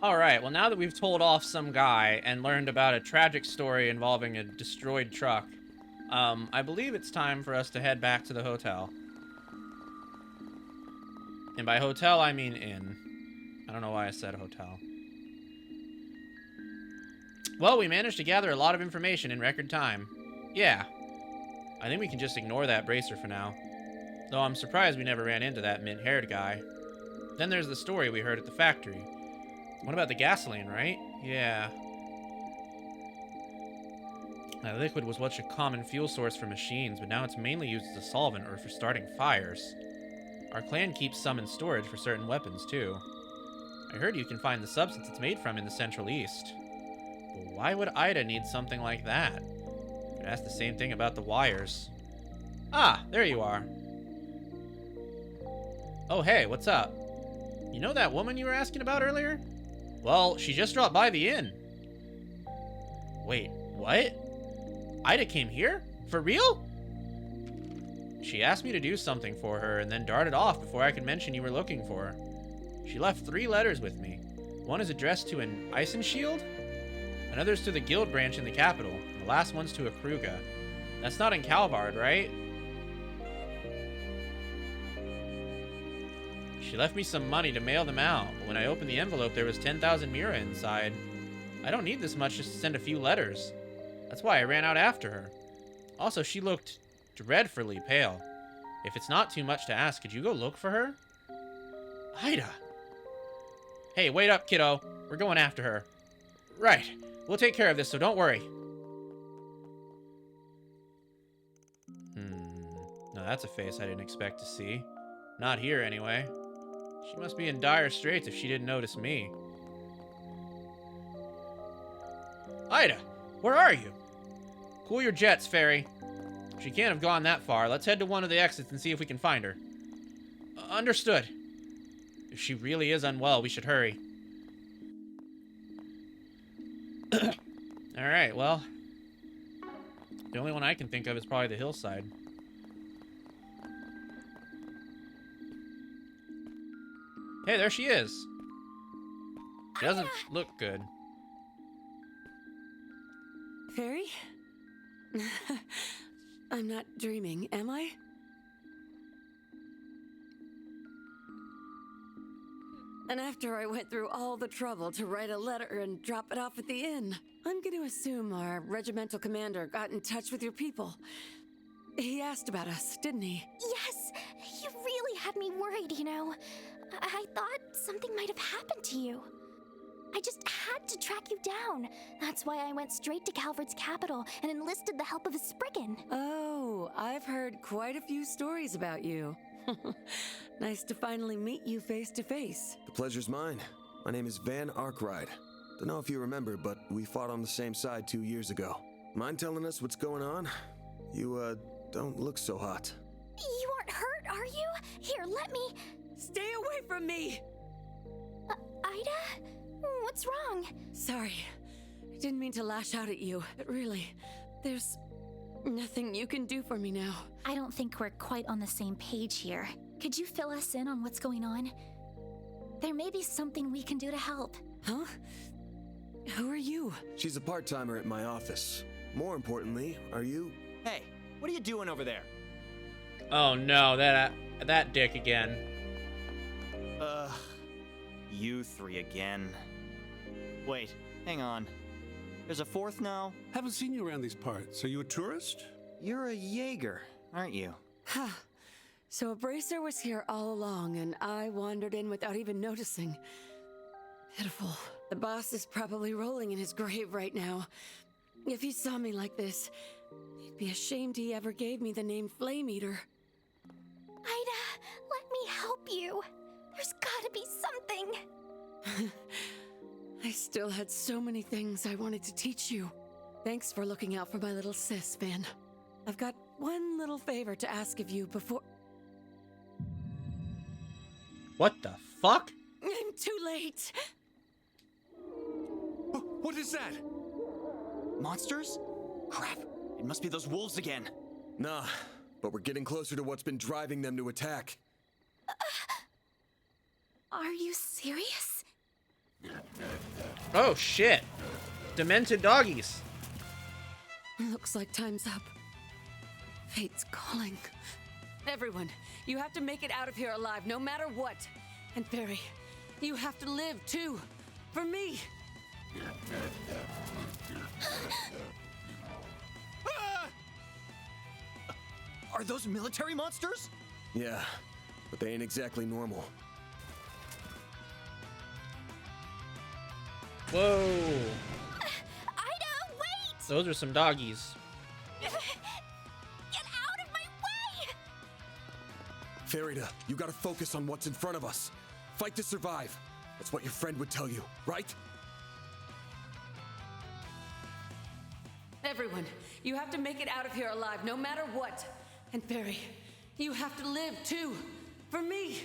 Alright, well now that we've told off some guy and learned about a tragic story involving a destroyed truck, I believe it's time for us to head back to the hotel. And by hotel, I mean inn. I don't know why I said hotel. Well, we managed to gather a lot of information in record time. Yeah. I think we can just ignore that bracer for now. Though I'm surprised we never ran into that mint-haired guy. Then there's the story we heard at the factory. What about the gasoline, right? Yeah. That liquid was such a common fuel source for machines, but now it's mainly used as a solvent or for starting fires. Our clan keeps some in storage for certain weapons, too. I heard you can find the substance it's made from in the Central East. But why would Ida need something like that? Could ask the same thing about the wires. Ah, there you are. Oh, hey, what's up? You know that woman you were asking about earlier? Well, she just dropped by the inn. Wait, what? Ida came here? For real? She asked me to do something for her and then darted off before I could mention you were looking for her. She left 3 letters with me. One is addressed to an Eisenshield, another's to the guild branch in the capital, and the last one's to a Kruga. That's not in Calvard, right? She left me some money to mail them out, but when I opened the envelope there was 10,000 Mira inside. I don't need this much just to send a few letters. That's why I ran out after her. Also, she looked dreadfully pale. If it's not too much to ask, could you go look for her? Ida! Hey, wait up, kiddo. We're going after her. Right. We'll take care of this, so don't worry. No, that's a face I didn't expect to see. Not here, anyway. She must be in dire straits if she didn't notice me. Ida! Where are you? Cool your jets, Fairy. She can't have gone that far. Let's head to one of the exits and see if we can find her. Understood. If she really is unwell, we should hurry. Alright, well. The only one I can think of is probably the hillside. Hey, there she is. She doesn't look good. Fairy? I'm not dreaming, am I? And after I went through all the trouble to write a letter and drop it off at the inn, I'm going to assume our regimental commander got in touch with your people. He asked about us, didn't he? Yes, you really had me worried, you know. I thought something might have happened to you. I just had to track you down. That's why I went straight to Calvard's capital and enlisted the help of a Spriggan. Oh, I've heard quite a few stories about you. Nice to finally meet you face to face. The pleasure's mine. My name is Van Arkwright. Don't know if you remember, but we fought on the same side 2 years ago. Mind telling us what's going on? You, don't look so hot. You aren't hurt, are you? Here, let me... Stay away from me! Ida? What's wrong? Sorry. I didn't mean to lash out at you, but really, there's nothing you can do for me now. I don't think we're quite on the same page here. Could you fill us in on what's going on? There may be something we can do to help. Huh? Who are you? She's a part-timer at my office. More importantly, are you... Hey, what are you doing over there? Oh no, that dick again. You 3 again. Wait, hang on. There's a 4th now? Haven't seen you around these parts. Are you a tourist? You're a Jaeger, aren't you? Huh. So a bracer was here all along, and I wandered in without even noticing. Pitiful. The boss is probably rolling in his grave right now. If he saw me like this, he'd be ashamed he ever gave me the name Flame Eater. Ida, let me help you. There's gotta be something. I still had so many things I wanted to teach you. Thanks for looking out for my little sis, Van. I've got one little favor to ask of you before... What the fuck? I'm too late! What is that? Monsters? Crap, it must be those wolves again. Nah, but we're getting closer to what's been driving them to attack. Are you serious? Oh, shit. Demented doggies. Looks like time's up. Fate's calling. Everyone, you have to make it out of here alive, no matter what. And Barry, you have to live too. For me. Are those military monsters? Yeah, but they ain't exactly normal. Whoa. Ida, wait! Those are some doggies. Get out of my way! Farida, you gotta focus on what's in front of us. Fight to survive. That's what your friend would tell you, right? Everyone, you have to make it out of here alive, no matter what. And Barry, you have to live too. For me.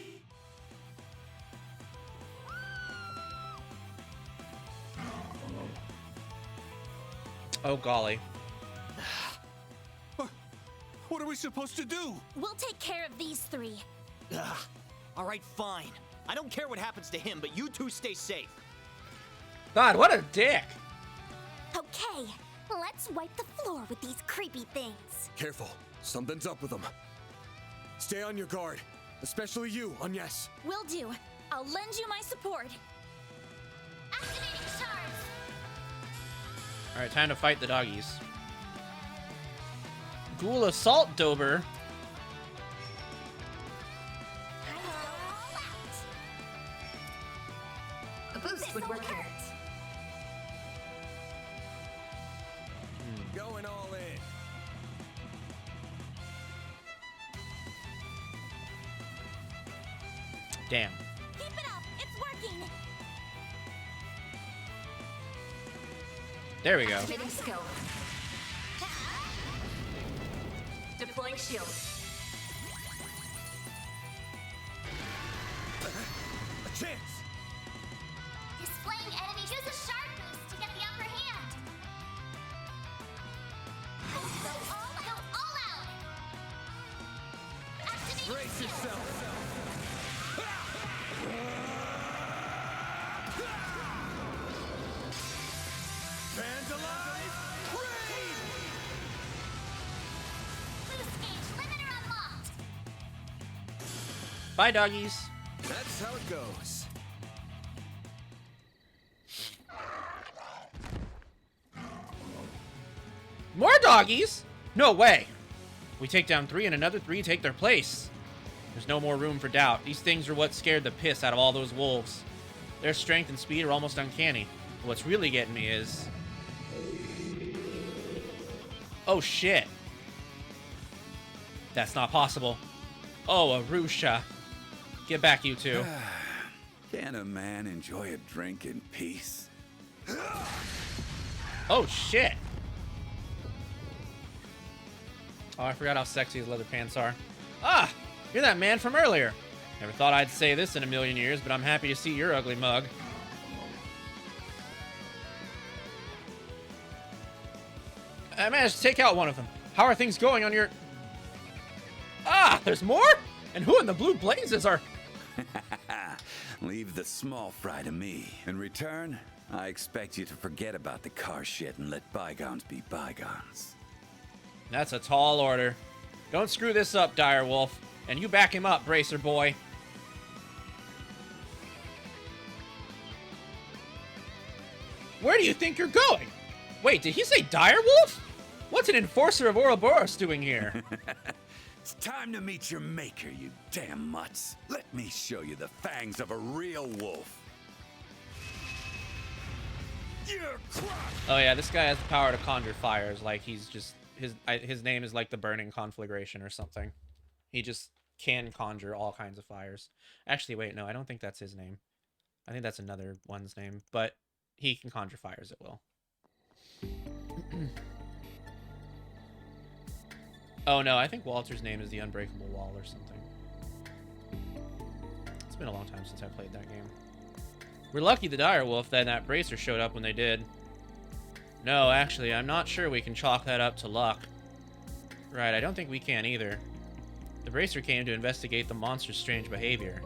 Oh, golly. What are we supposed to do? We'll take care of these three. Ugh. All right, fine. I don't care what happens to him, but you two stay safe. God, what a dick. Okay, let's wipe the floor with these creepy things. Careful, something's up with them. Stay on your guard, especially you, Agnes. Will do. I'll lend you my support. Activating shards. Alright, time to fight the doggies. Ghoul Assault Dober. A boost would work here. Going all in. Damn. Keep it up. It's working. There we go. Activating skill. Deploying shield. A chance! Displaying enemies. Use a shard boost to get the upper hand. Go all out. Activating Brace yourself! Fans alive! Raid! boost gauge limiter unlocked. Bye, doggies. That's how it goes. More doggies? No way. We take down 3 and another 3 take their place. There's no more room for doubt. These things are what scared the piss out of all those wolves. Their strength and speed are almost uncanny. But what's really getting me is... Oh, shit. That's not possible. Oh, Arusha. Get back, you two. Can a man enjoy a drink in peace? Oh, shit. Oh, I forgot how sexy his leather pants are. Ah! You're that man from earlier. Never thought I'd say this in a million years, but I'm happy to see your ugly mug. I managed to take out one of them. How are things going on your... Ah! There's more? And who in the blue blazes are... Leave the small fry to me. In return, I expect you to forget about the car shit and let bygones be bygones. That's a tall order. Don't screw this up, Direwolf. And you back him up, Bracer Boy. Where do you think you're going? Wait, did he say Direwolf? What's an enforcer of Ouroboros doing here? It's time to meet your maker, you damn mutts. Let me show you the fangs of a real wolf. You're crushed! Oh yeah, this guy has the power to conjure fires. Like he's just... His name is like the Burning Conflagration or something. He just can conjure all kinds of fires. Actually, wait, no, I don't think that's his name. I think that's another one's name. But he can conjure fires at will. Oh no, I think Walter's name is the Unbreakable Wall or something. It's been a long time since I played that game. We're lucky the Direwolf that Bracer showed up when they did. No, actually, I'm not sure we can chalk that up to luck. Right, I don't think we can either. The Bracer came to investigate the monster's strange behavior,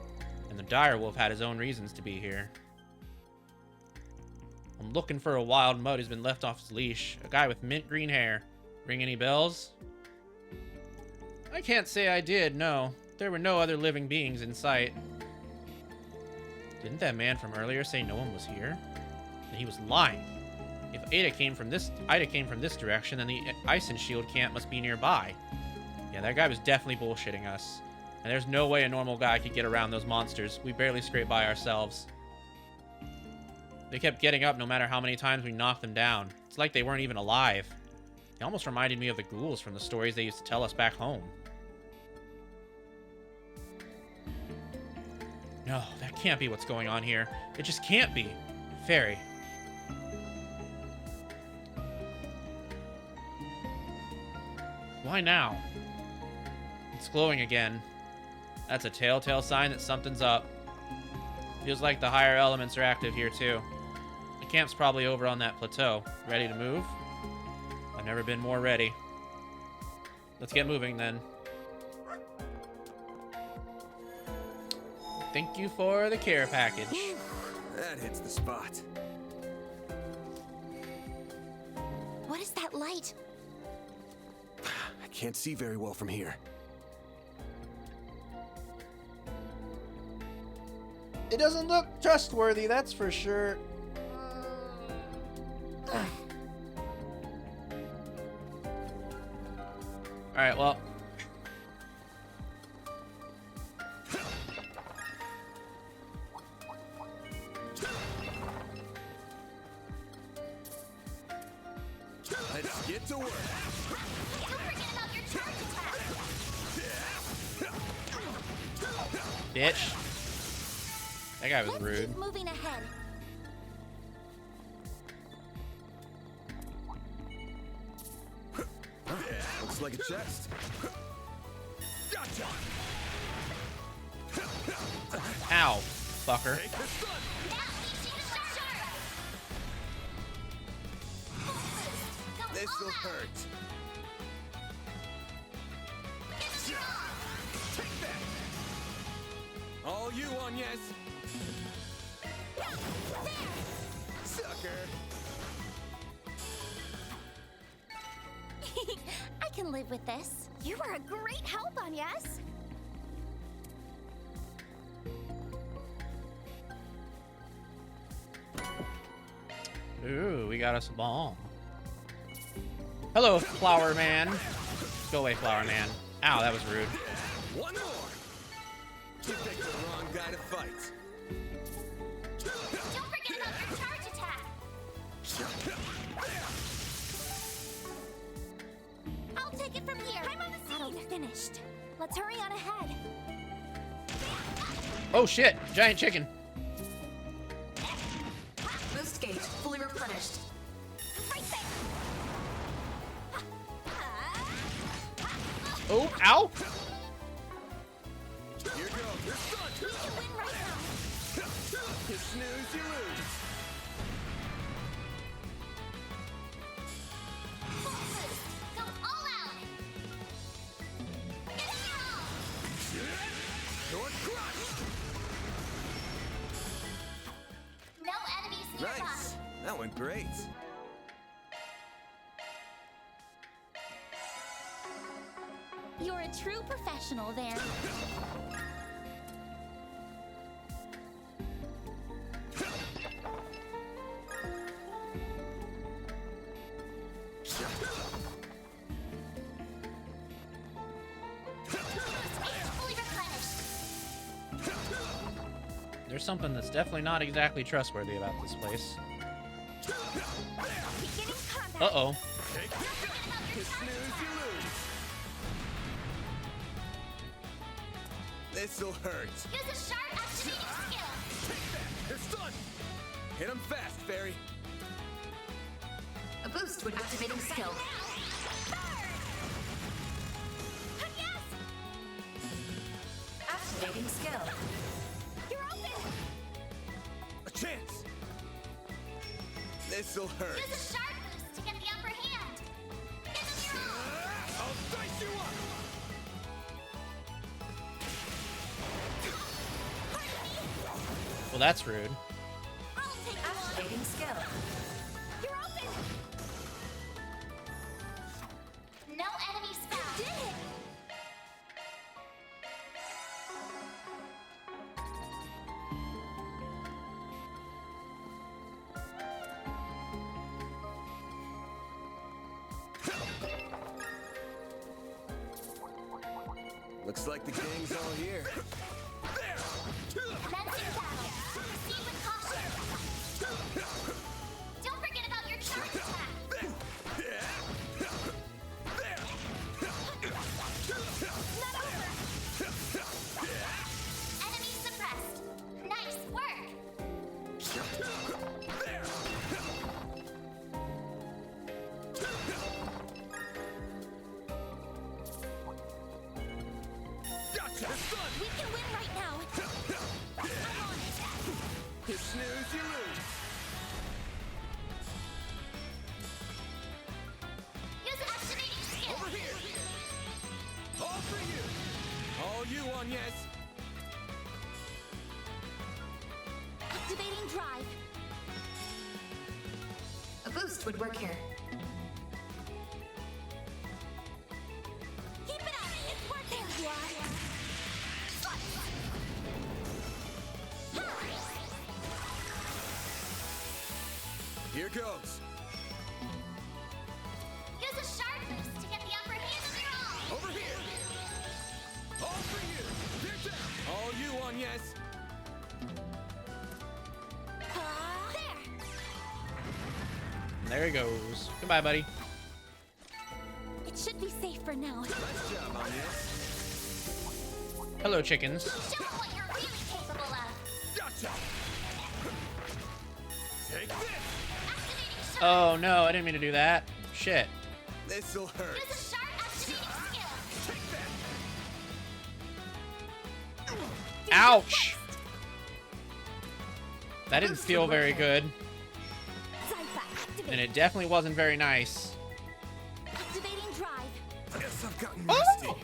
and the Direwolf had his own reasons to be here. I'm looking for a wild mutt who's been left off his leash. A guy with mint green hair. Ring any bells? I can't say I did, no. There were no other living beings in sight. Didn't that man from earlier say no one was here? And he was lying. If Ida came from this direction, then the Ice and Shield camp must be nearby. Yeah, that guy was definitely bullshitting us. And there's no way a normal guy could get around those monsters. We barely scraped by ourselves. They kept getting up no matter how many times we knocked them down. It's like they weren't even alive. They almost reminded me of the ghouls from the stories they used to tell us back home. No, that can't be what's going on here. It just can't be. Fairy. Why now? It's glowing again. That's a telltale sign that something's up. Feels like the higher elements are active here too. The camp's probably over on that plateau. Ready to move? I've never been more ready. Let's get moving then. Thank you for the care package. That hits the spot. What is that light? I can't see very well from here. It doesn't look trustworthy, that's for sure. Alright, well. Let's get to work. Don't forget about your charge attack. Bitch. That guy was rude. Keep moving ahead. Looks like a chest. Gotcha. Ow, fucker. This'll hurt. Take that. All you on, yes. Sucker. I can live with this. You were a great help, Agnes. Ooh, we got us a bomb. Hello, Flower Man. Go away, Flower Man. Ow, that was rude. One more. You picked the wrong guy to fight. Don't forget about your charge attack. I'll take it from here. I'm on the scene. Battle's finished. Let's hurry on ahead. Oh shit, giant chicken. Boost gauge fully replenished. Right there. Oh, ow. Here goes. You're done. You win right now. You snooze, you lose. Go all out. You're crushed. No enemies nearby. Nice. That went great. You're a true professional there. Fully replenished. There's something that's definitely not exactly trustworthy about this place. Beginning combat. Uh-oh. You snooze, you lose. This'll hurt. Use a sharp activating skill. It's done. Hit him fast, Fairy. A boost when activating skill. Yes! Activating skill. You're open! A chance. This'll hurt. Use a sharp boost to get the upper hand. I'll dice you up. Well, that's rude. I'll take you on. Activating skill. Looks like the gang's all here. Commencing battle. Proceed with caution. Don't forget about your charge attack. Not over. Enemy suppressed. Nice work. We can win right now. I'm on it. You snooze, you lose. Use activating skill. Over here. All for you. All you on yes. Activating drive. A boost would work here. Keep it up. It's working. There you are. Here goes. Use a sharp boost to get the upper hand of your own. Over here. All for you. Here down. All you on yes. There. There he goes. Goodbye, buddy. It should be safe for now. Nice job on yes. Hello, chickens. Show 'em what you're really capable of. Gotcha. Take this. Activating sharp. Oh no, I didn't mean to do that. Shit. This'll hurt. Use a sharp activating skill. Take that. Ouch! That didn't feel very good, Zypha, activate. and it definitely wasn't very nice. Activating drive. Guess I've gotten Oh! rusty.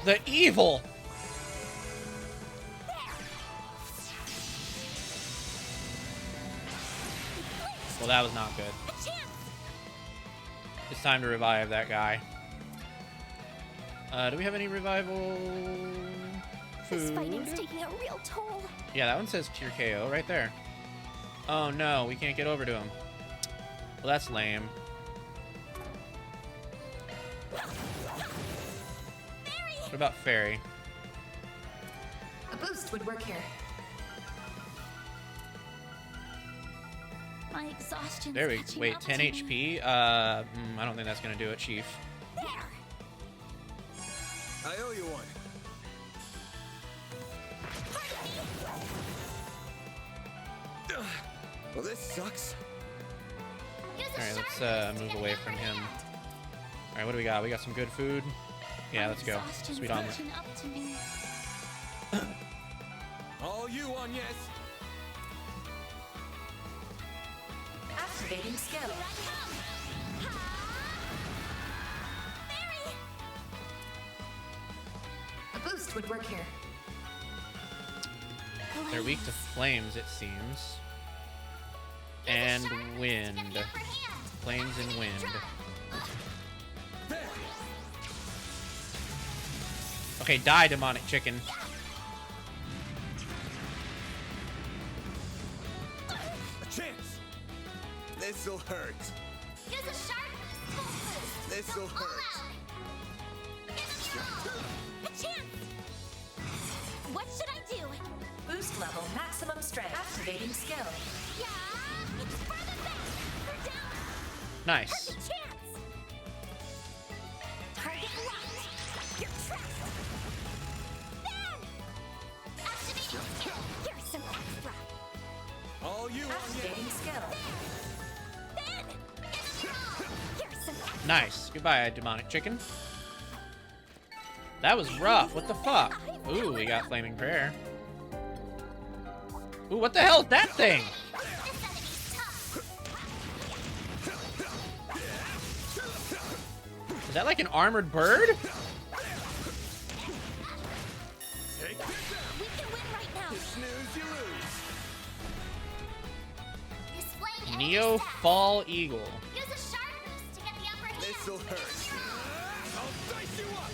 The evil! Well, that was not good. A chance. It's time to revive that guy. Do we have any revival This food? fighting's taking a real toll. Yeah, that one says cure KO right there. Oh no, we can't get over to him. Well, that's lame. What about Fairy? A boost would work here. My exhaustion. There we wait, 10 HP? I don't think that's gonna do it, Chief. There. I owe you one. Well, this sucks. Alright, let's move away from him. Alright, what do we got? We got some good food. Yeah, let's go. Sweet omelet. Up to me. All you on yes. Activating skill. Here I come. Mary. A boost would work here. They're weak to flames, it seems. And wind. Flames and wind. Okay, die, demonic chicken. A chance. This'll hurt. Use a sharp boost. This'll Go all hurt. out. Give 'em your all. A chance. What should I do? Boost level maximum strength. Activating skill. Yeah, it's for the best. For down. Nice. Take a chance. Target locked. You're trapped. Then. Activating skill. Here's some extra. All you on yes. Activating skill. Then. Give 'em your all. Here's some extra. Nice. Goodbye, demonic chicken. That was rough. What the fuck? Ooh, we got Flaming Prayer. Ooh, what the hell is that thing? This enemy's tough. Is that like an armored bird? Take this out. We can win right now. You snooze, you lose. Displaying Neo enemy stats. Fall Eagle. Use a sharp boost to get the upper hand. This'll hurt. I'll dice you up.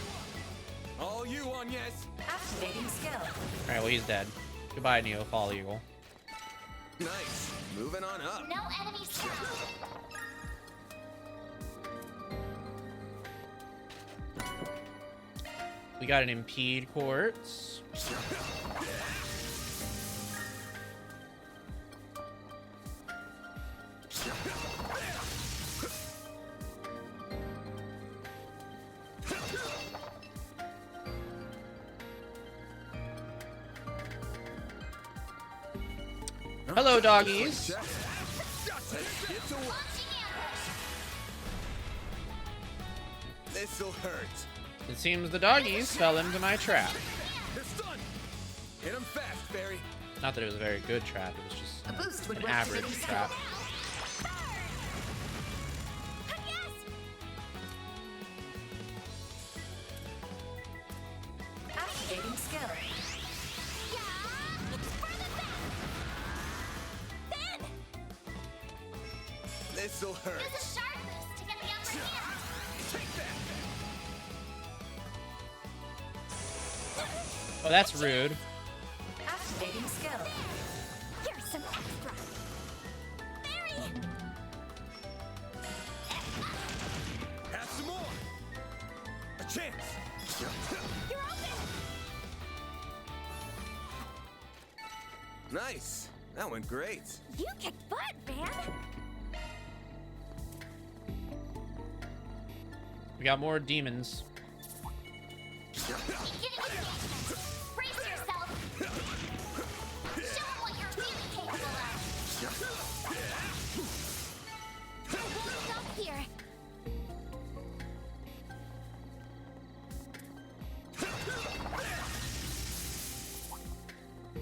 All you on yes. Activating skill. Alright, well, he's dead. Goodbye, Neo Fall Eagle. Nice. Moving on up. No enemy stats. We got an impede quartz. Hello, doggies. This'll hurt. It seems the doggies fell into my trap. It's done. Hit him fast, Barry. Not that it was a very good trap, it was just A boost would an work average activating trap. Activating skill. This'll hurt. Oh, that's rude. Activating skill. Here's some extra. Barry! Have some more. A chance. You're open! Nice. That went great. You kick butt, man! We got more demons. Brace yourself! Show 'em what you're really capable of! I won't stop here!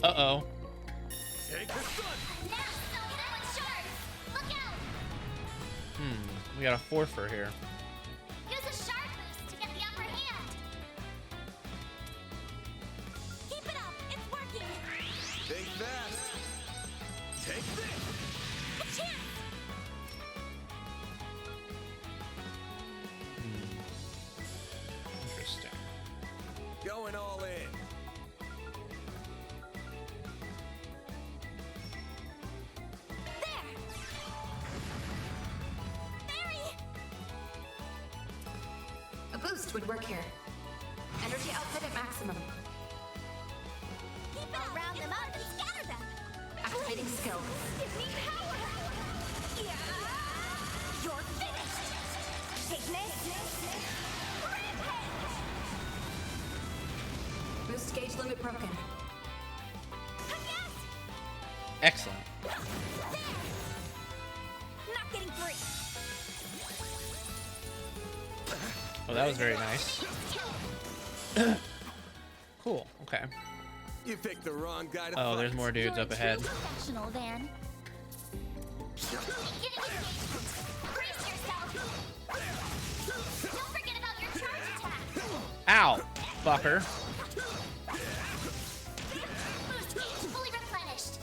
Uh-oh. Take the sun. Now, so that one's sharp! Look out! We got a forfer here. Use a sharp boost to get the upper hand! Keep it up! It's working! Think fast. Take this. A chance! Interesting. Going all in. There! Barry! A boost would work here. Energy output at maximum. Keep it up! Round them up and scatter them! Activating skill. Give me power! Yeah. You're finished! Take this! Rampage! Boost gauge limit broken. Yes! Excellent. Not getting free! Oh, that was very nice. Cool. Okay. You picked the wrong guy to Oh, fight. there's more dudes You're up a ahead. true professional, Van. Get engagement! Brace yourself! Don't forget about your charge attack! Ow, fucker. Boost gauge fully replenished!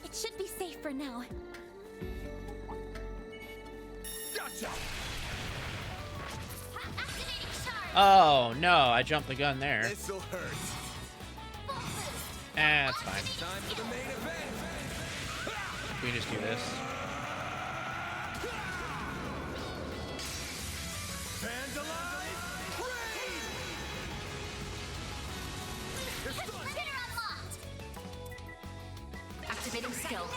It should be safe for now. Gotcha. Activating charge! Oh, no, I jumped the gun there. This'll hurt. Full boost! It's fine. Time for the main event. We just do this. Fans alive. Raid. Spinner unlocked! Activating skill.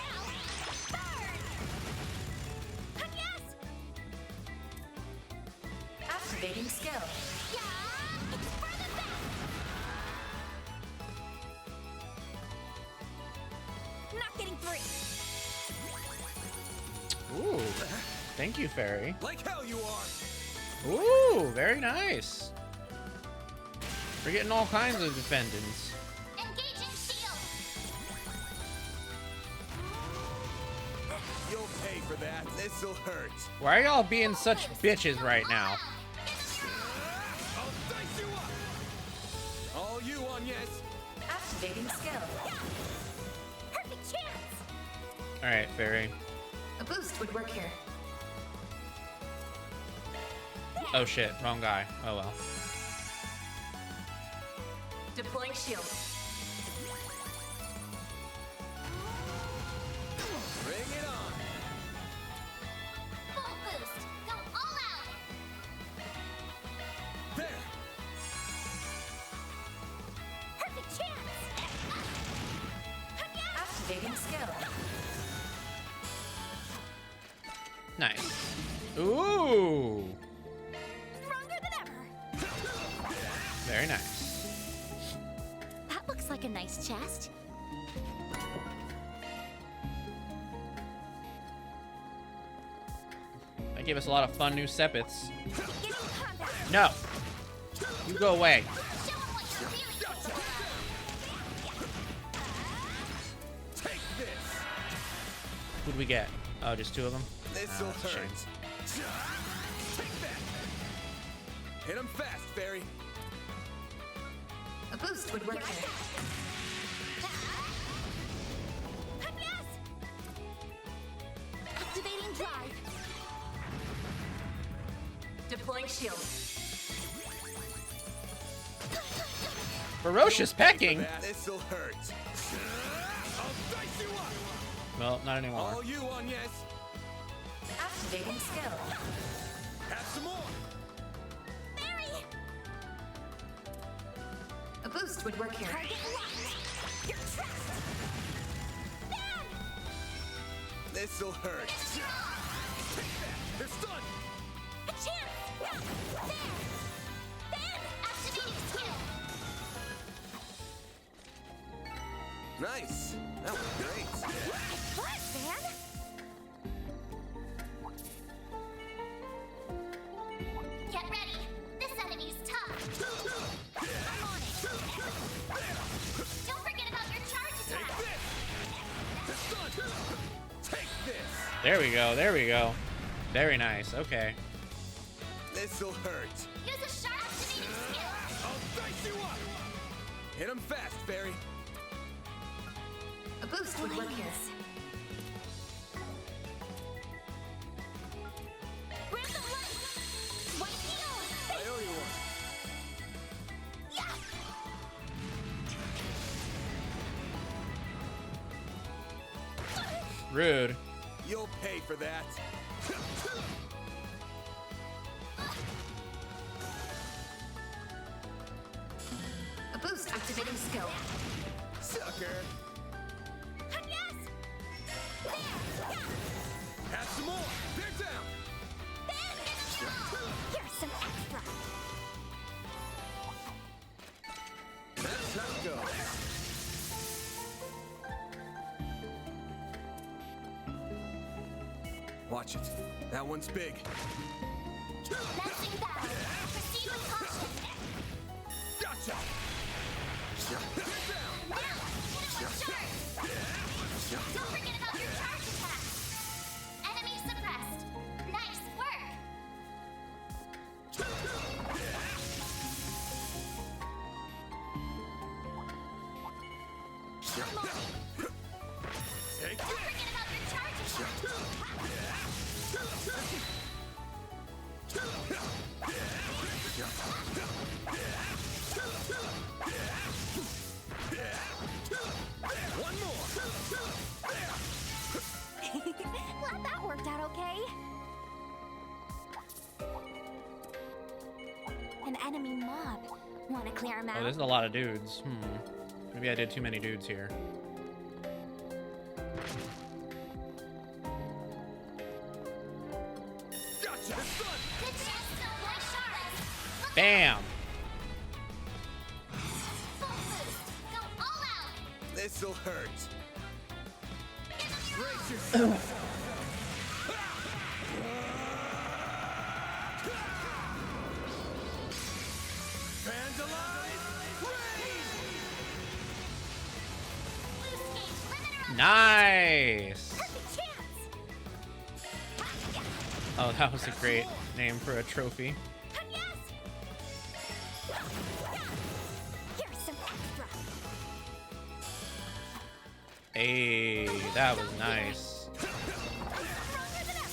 Yes! Activating skill. Yeah! It's for the best! Not getting free! Ooh. Thank you, Fairy. Like hell you are. Ooh, very nice. We're getting all kinds of defendants. Engaging shield! You'll pay for that. This'll hurt. Why are y'all being such bitches right now? I'll dice you up. All you on yes. Activating skill. Perfect chance! Alright, Fairy. A boost would work here. Oh shit, wrong guy. Oh well. Deploying shield. Nice. Ooh. Stronger than ever. Very nice. That looks like a nice chest. That gave us a lot of fun new sepets. No. You go away. Who'd we get? Oh, just two of them? This'll That's a shame. hurt. Take that. Hit him fast, Fairy. A boost would work here. Yes! Activating drive. Deploying shield. Ferocious pecking? This'll hurt. I'll dice you up. Well, not anymore. All you on, yes. Activating skill. Have some more. Mary! A boost would work here. Target locked. You're trapped. Bam! This'll hurt. Take that. It's done. A chance! There! Bam! Activating skill. Nice. That was great. What, man? Get ready. This enemy's tough. I'm on it. Don't forget about your charge attack. It's done. Take this. There we go. There we go. Very nice. Okay. This'll hurt. Use a sharp activating skill. I'll dice you up. Hit him fast, Fairy. A boost would work here. Breath of life. One heal. I owe you one. Yeah. Rude. You'll pay for that. A boost activating skill. Sucker. Yes. There. Yeah. Have some more. They're down. Here's some extra. That's how it goes. Watch it. That one's big. Lancing battle. Proceed with caution. Gotcha. Get down. Now, finish the charge. Don't forget about your charge attack. Enemy suppressed. Nice work. Come on. Take Don't this. forget about your charge attack. One more. Glad that worked out okay. An enemy mob. Want to clear him out? Oh, there's a lot of dudes. Maybe I did too many dudes here. Gotcha. It's done. Good chance to apply shards. Bam! Full boost. Go all out. This'll hurt. Brace yourself. Vandalize! Raise! Loose gauge limiter on Nice! perfect chance. Oh, that was a great name for a trophy. Yes. Here's some extra. Hey, that was nice. Stronger than ever.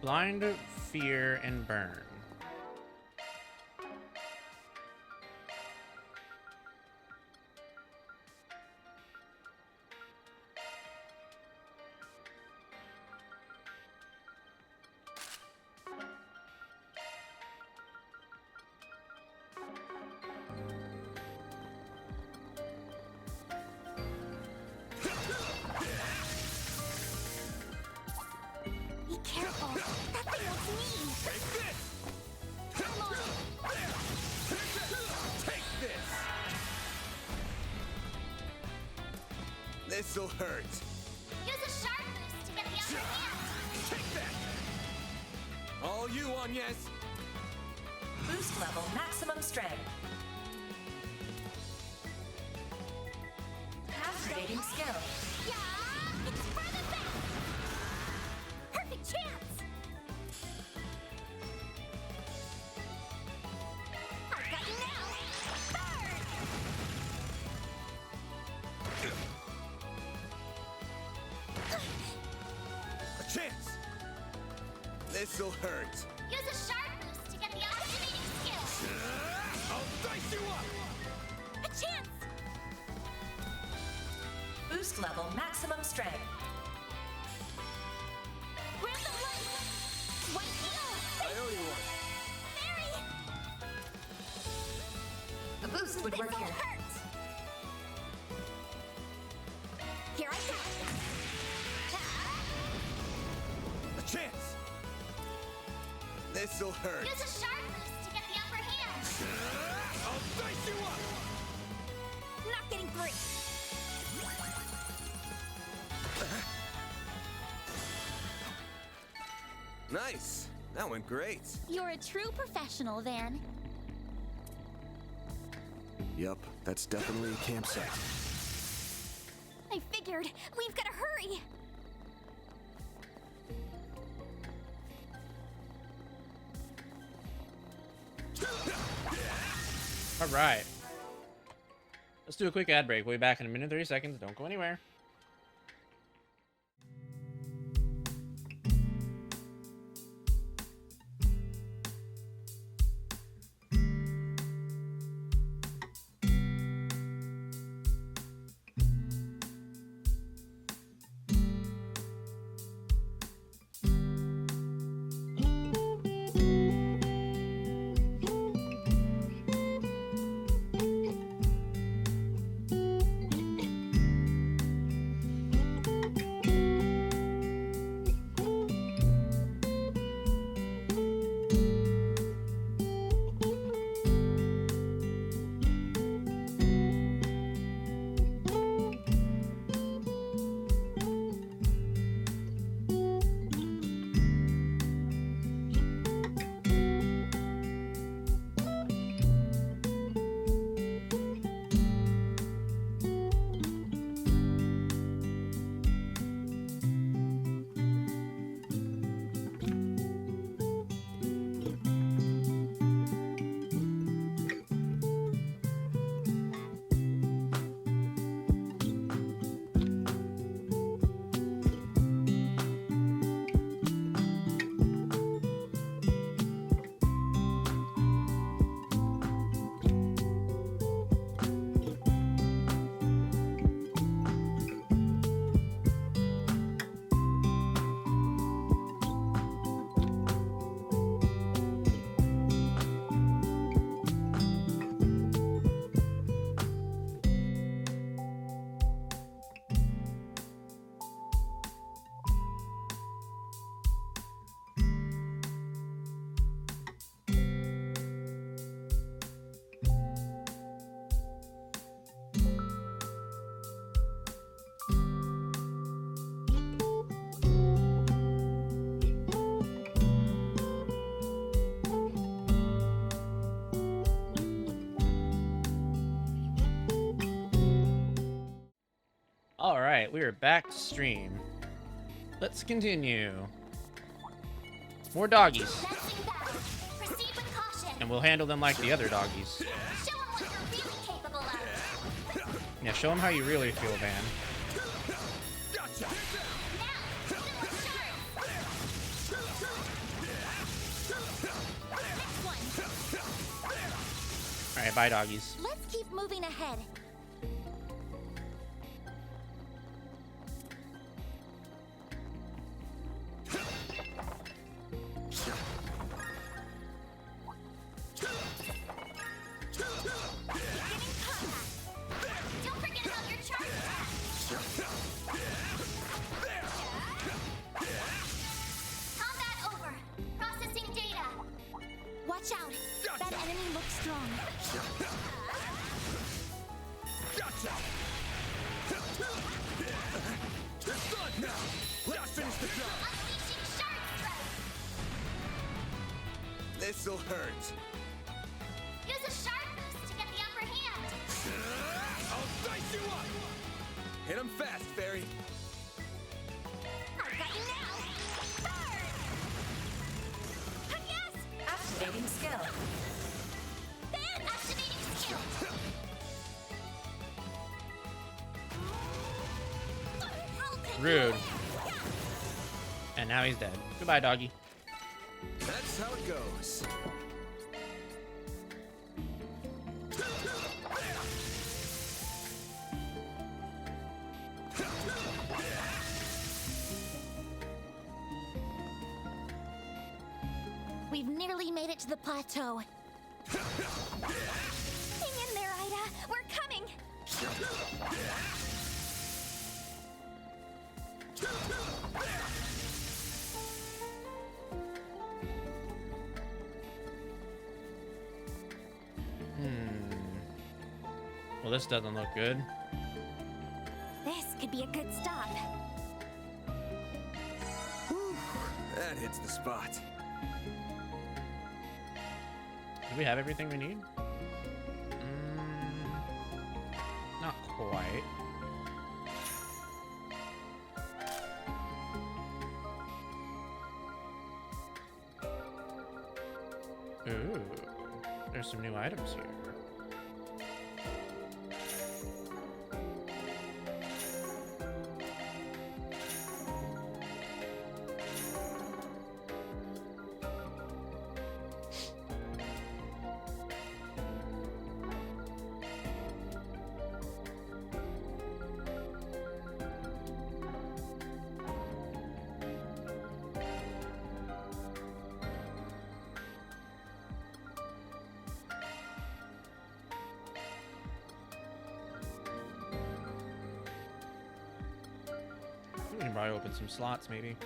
Blind, fear, and burn. Failed me! Take this! Come on! Take this! This'll hurt. Use a sharp boost to get the upper hand! Take that! All you, Agnes! Boost level maximum strength. Activating skill. Yeah! It's for the best! Perfect chance! I've got you now! Burn! A chance! This'll hurt. Use a sharp boost to get the activating skill! I'll dice you up! A chance! Boost level maximum strength. Grab the light! White heel! I owe you one. Mary! A boost would work This'll here. hurt! Here I go! A chance! This'll hurt. Use a sharp boost to get the upper hand! I'll dice you up! Not getting through! Nice. That went great. You're a true professional, Van. Yup, that's definitely a campsite. I figured. We've got to hurry! All right. Let's do a quick ad break. We'll be back in a minute and 30 seconds. Don't go anywhere. All right, we are back to stream. Let's continue. More doggies. Let's do that. Proceed with caution. And we'll handle them like the other doggies. Show them what you're really capable of. Yeah, show them how you really feel, Van. Gotcha! Now, hit them with sharp. Next one. All right, bye, doggies. Let's keep moving ahead. Don't forget about your charge attack. Combat over. Watch out! That enemy looks strong. Gotcha! It's done now! Let's finish the job! Unleashing shark strike! This'll hurt. Use a shark boost to get the upper hand. I'll dice you up! Hit him fast, Fairy. I've got you now! Burn! Yes! Activating skill. Then activating skill! Rude. And now he's dead. Goodbye, doggy. That's how it goes. We've nearly made it to the plateau. Hang in there, Ida. We're coming. Well, this doesn't look good. This could be a good stop. Whew, that hits the spot. Do we have everything we need? Not quite. Ooh, there's some new items here. We can probably open some slots, maybe.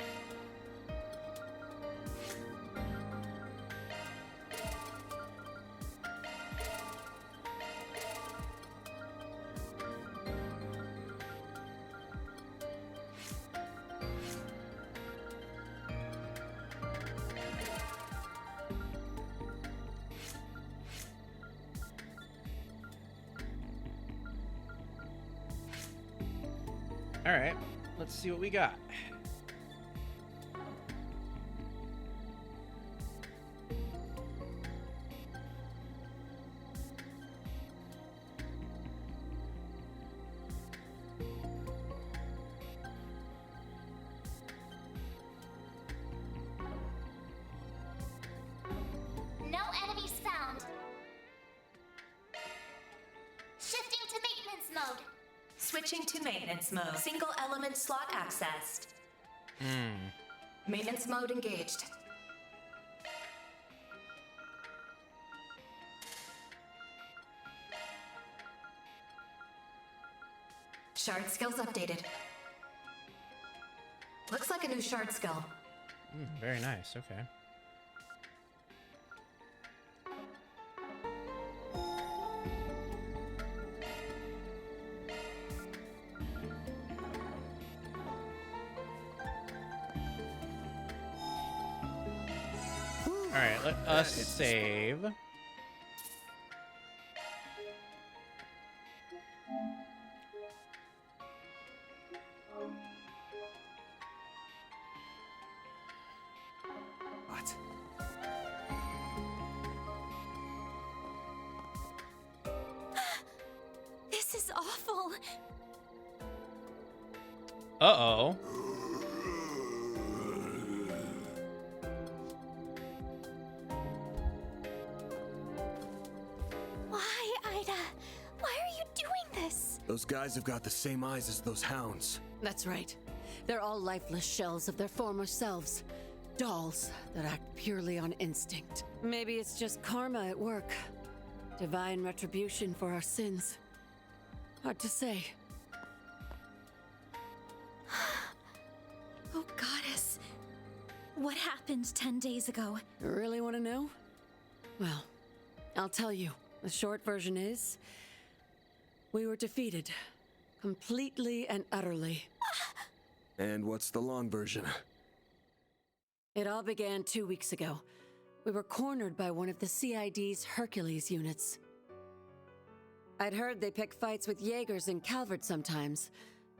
All right, let's see what we got. No enemies found. Shifting to maintenance mode. Switching to maintenance mode. Single element slot accessed. Maintenance mode engaged. Shard skills updated. Looks like a new shard skill. Very nice, okay. Alright, let us save. What? This is awful. Uh-oh. Why, Ida? Why are you doing this? Those guys have got the same eyes as those hounds. That's right. They're all lifeless shells of their former selves. Dolls that act purely on instinct. Maybe it's just karma at work. Divine retribution for our sins. Hard to say. Oh, Goddess. What happened 10 days ago? You really want to know? Well, I'll tell you. The short version is, we were defeated. Completely and utterly. And what's the long version? It all began 2 weeks ago. We were cornered by one of the CID's Hercules units. I'd heard they pick fights with Jaegers in Calvert sometimes,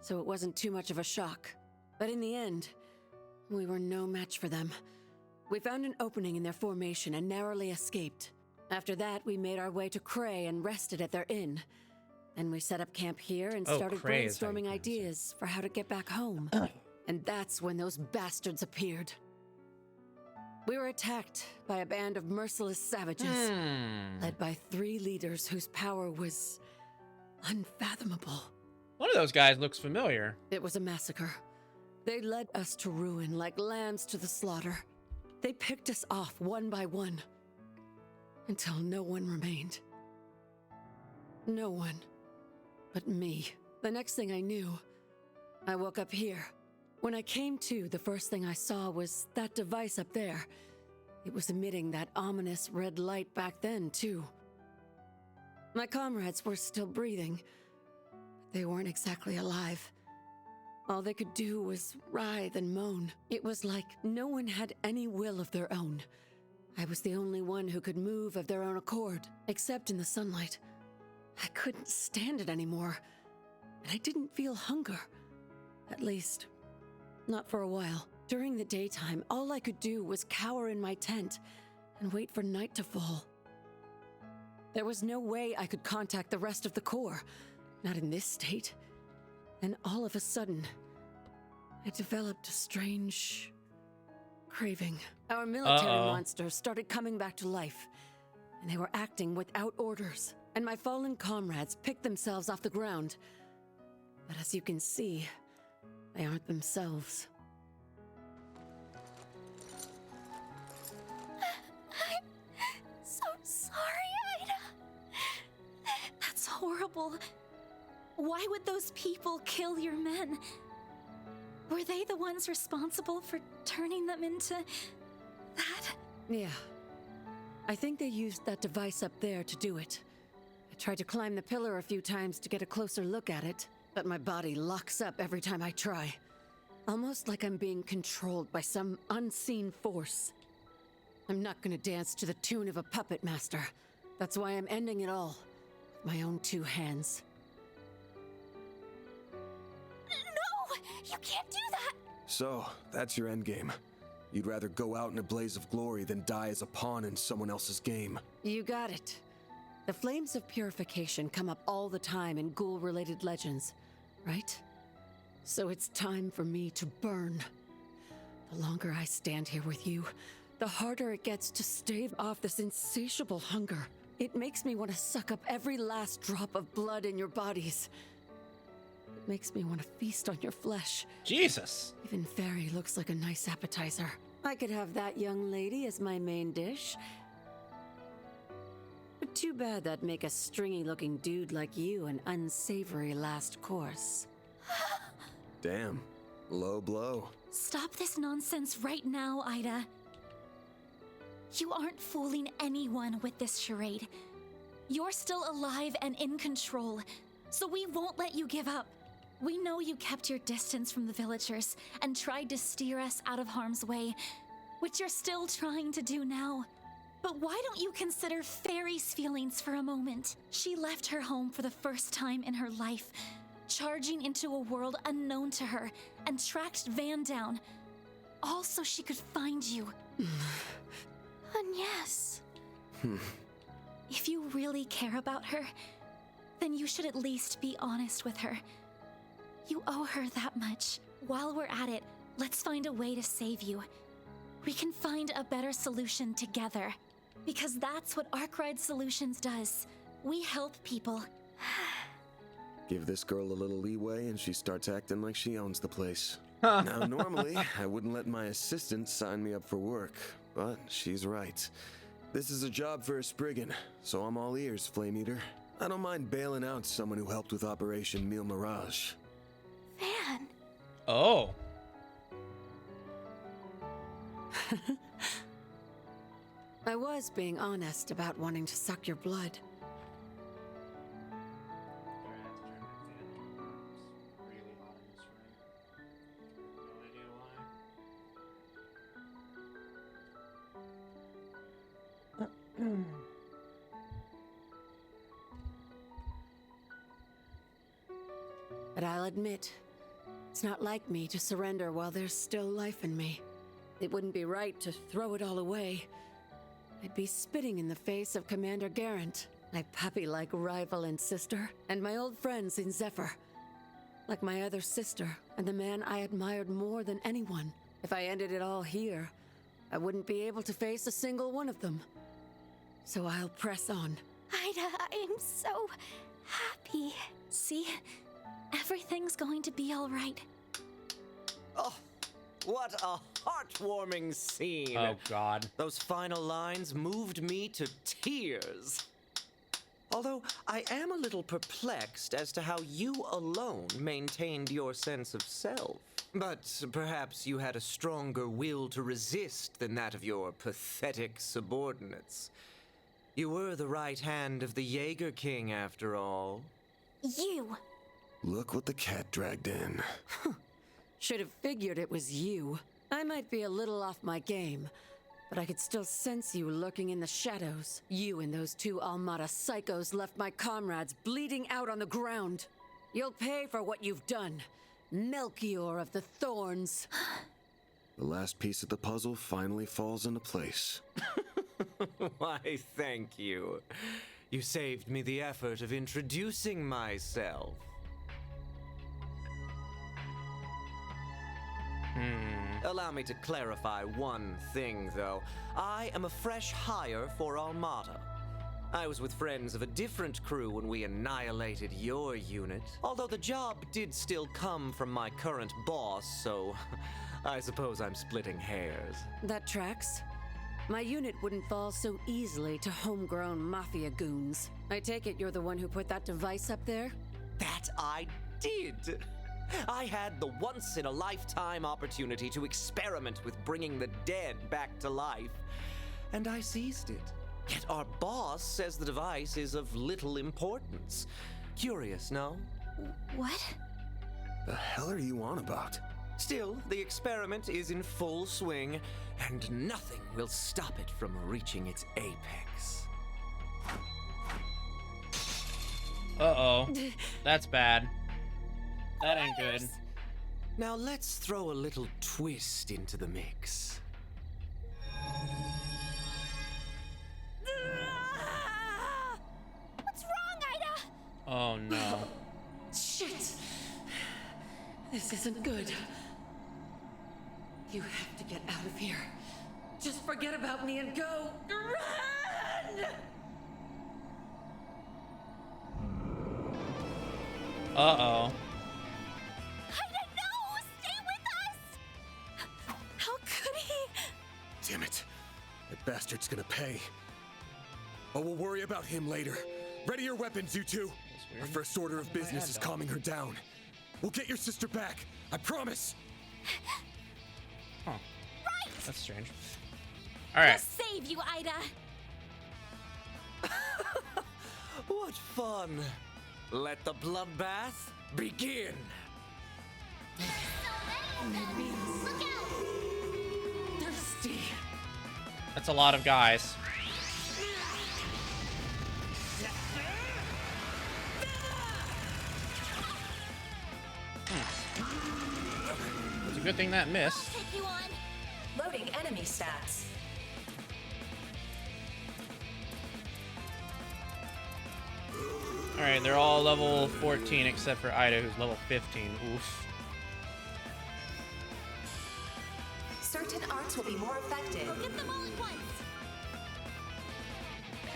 so it wasn't too much of a shock. But in the end, we were no match for them. We found an opening in their formation and narrowly escaped. After that, we made our way to Cray and rested at their inn. Then we set up camp here and started Cray is how you brainstorming pronounce it. ideas for how to get back home. And that's when those bastards appeared. We were attacked by a band of merciless savages, led by 3 leaders whose power was unfathomable. One of those guys looks familiar. It was a massacre. They led us to ruin like lambs to the slaughter. They picked us off one by one, until no one remained. No one but me. The next thing I knew, I woke up here. When I came to, the first thing I saw was that device up there. It was emitting that ominous red light back then, too. My comrades were still breathing, but they weren't exactly alive. All they could do was writhe and moan. It was like no one had any will of their own. I was the only one who could move of their own accord, except in the sunlight. I couldn't stand it anymore, and I didn't feel hunger. At least, not for a while. During the daytime, all I could do was cower in my tent and wait for night to fall. There was no way I could contact the rest of the Corps, not in this state. And all of a sudden, I developed a strange craving. Our military monsters started coming back to life, and they were acting without orders. And my fallen comrades picked themselves off the ground. But as you can see, they aren't themselves. I'm so sorry, Ida. That's horrible. Why would those people kill your men? Were they the ones responsible for turning them into that? Yeah. I think they used that device up there to do it. I tried to climb the pillar a few times to get a closer look at it, but my body locks up every time I try. Almost like I'm being controlled by some unseen force. I'm not gonna dance to the tune of a puppet master. That's why I'm ending it all with my own 2 hands. No! You can't do that! So, that's your endgame. You'd rather go out in a blaze of glory than die as a pawn in someone else's game. You got it. The flames of purification come up all the time in ghoul-related legends, right? So it's time for me to burn. The longer I stand here with you, the harder it gets to stave off this insatiable hunger. It makes me want to suck up every last drop of blood in your bodies. It makes me want to feast on your flesh. Jesus. Even Fairy looks like a nice appetizer. I could have that young lady as my main dish. But too bad that'd make a stringy-looking dude like you an unsavory last course. Damn. Low blow. Stop this nonsense right now, Ida. You aren't fooling anyone with this charade. You're still alive and in control, so we won't let you give up. We know you kept your distance from the villagers and tried to steer us out of harm's way, which you're still trying to do now. But why don't you consider Fairy's feelings for a moment? She left her home for the first time in her life, charging into a world unknown to her, and tracked Van down, all so she could find you. And yes, if you really care about her, then you should at least be honest with her. You owe her that much. While we're at it, let's find a way to save you. We can find a better solution together. Because that's what Arkwright Solutions does. We help people. Give this girl a little leeway and she starts acting like she owns the place. Now, normally, I wouldn't let my assistant sign me up for work, but she's right. This is a job for a Spriggan, so I'm all ears, Flame Eater. I don't mind bailing out someone who helped with Operation Mille Mirage. Van. I was being honest about wanting to suck your blood. But I'll admit, it's not like me to surrender while there's still life in me. It wouldn't be right to throw it all away. I'd be spitting in the face of Commander Garant, my puppy-like rival and sister, and my old friends in Zephyr. Like my other sister, and the man I admired more than anyone. If I ended it all here, I wouldn't be able to face a single one of them. So I'll press on. Ida, I'm so happy. See? Everything's going to be all right. Oh, what a heartwarming scene. Oh, God. Those final lines moved me to tears. Although I am a little perplexed as to how you alone maintained your sense of self. But perhaps you had a stronger will to resist than that of your pathetic subordinates. You were the right hand of the Jaeger King, after all. You! Look what the cat dragged in. Should have figured it was you. I might be a little off my game, but I could still sense you lurking in the shadows. You and those two Almada psychos left my comrades bleeding out on the ground. You'll pay for what you've done. Melchior of the Thorns. The last piece of the puzzle finally falls into place. Why, thank you. You saved me the effort of introducing myself. Allow me to clarify one thing, though. I am a fresh hire for Almada. I was with friends of a different crew when we annihilated your unit, although the job did still come from my current boss, so I suppose I'm splitting hairs. That tracks. My unit wouldn't fall so easily to homegrown mafia goons. I take it you're the one who put that device up there? That I did! I had the once-in-a-lifetime opportunity to experiment with bringing the dead back to life, and I seized it. Yet our boss says the device is of little importance. Curious, no? What? The hell are you on about? Still, the experiment is in full swing, and nothing will stop it from reaching its apex. Uh-oh. That's bad. That ain't good. Now let's throw a little twist into the mix. What's wrong, Ida? Oh, no. Shit! This isn't good. You have to get out of here. Just forget about me and go. Run! Uh-oh. Ida, no! Stay with us! How could he? Damn it. That bastard's gonna pay. But we'll worry about him later. Ready your weapons, you two. Our first order of business is calming her down. We'll get your sister back. I promise. Huh. Right! That's strange. All right. We'll save you, Ida. What fun! Let the bloodbath begin! Look out! Thirsty. That's a lot of guys. It's a good thing that missed. Take you on. Loading enemy stats. Alright, they're all level 14 except for Ida, who's level 15. Oof. Certain arts will be more effective. Get them all at once.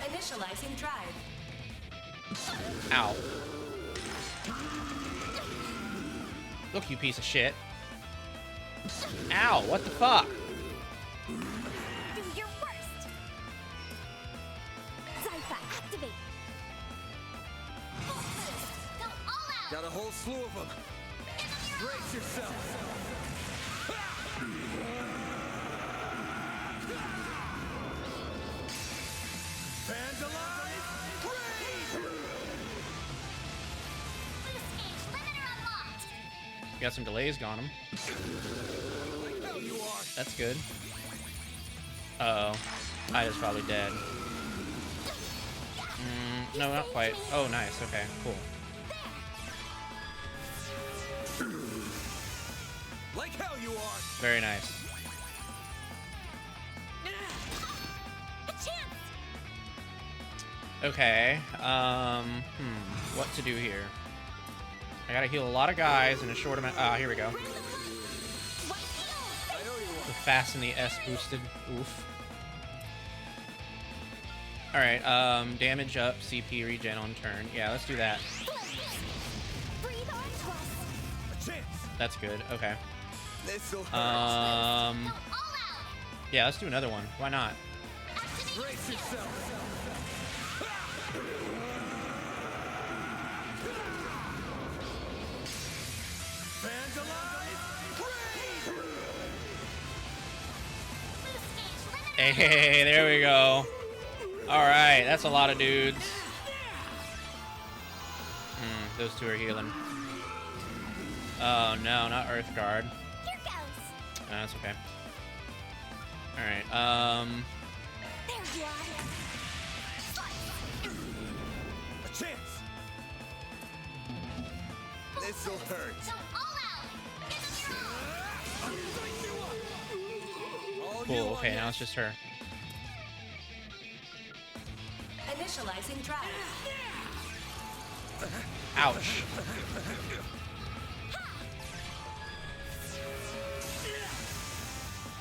Initializing drive. Ow. Look, you piece of shit. Ow, what the fuck? Do your worst. Zypha, activate. Go all out. Got a whole slew of them. Brace yourself. Got some delays on him. That's good. Uh-oh. Ida's probably dead. No, not quite. Oh, nice. Okay, cool. Like hell you are. Very nice. Okay. What to do here? I gotta heal a lot of guys in a short amount. Ah, here we go. The fast and the S boosted. Oof. Alright, damage up, CP regen on turn. Yeah, let's do that. That's good, okay. Yeah, let's do another one. Why not? Brace yourself. Fans alive. Hey, there we go. Alright, that's a lot of dudes. Those two are healing. Oh no, not Earthguard. Here goes. That's okay. Alright, There you are. A chance. This'll hurt. cool. Okay, now it's just her. Initializing drive. Ouch.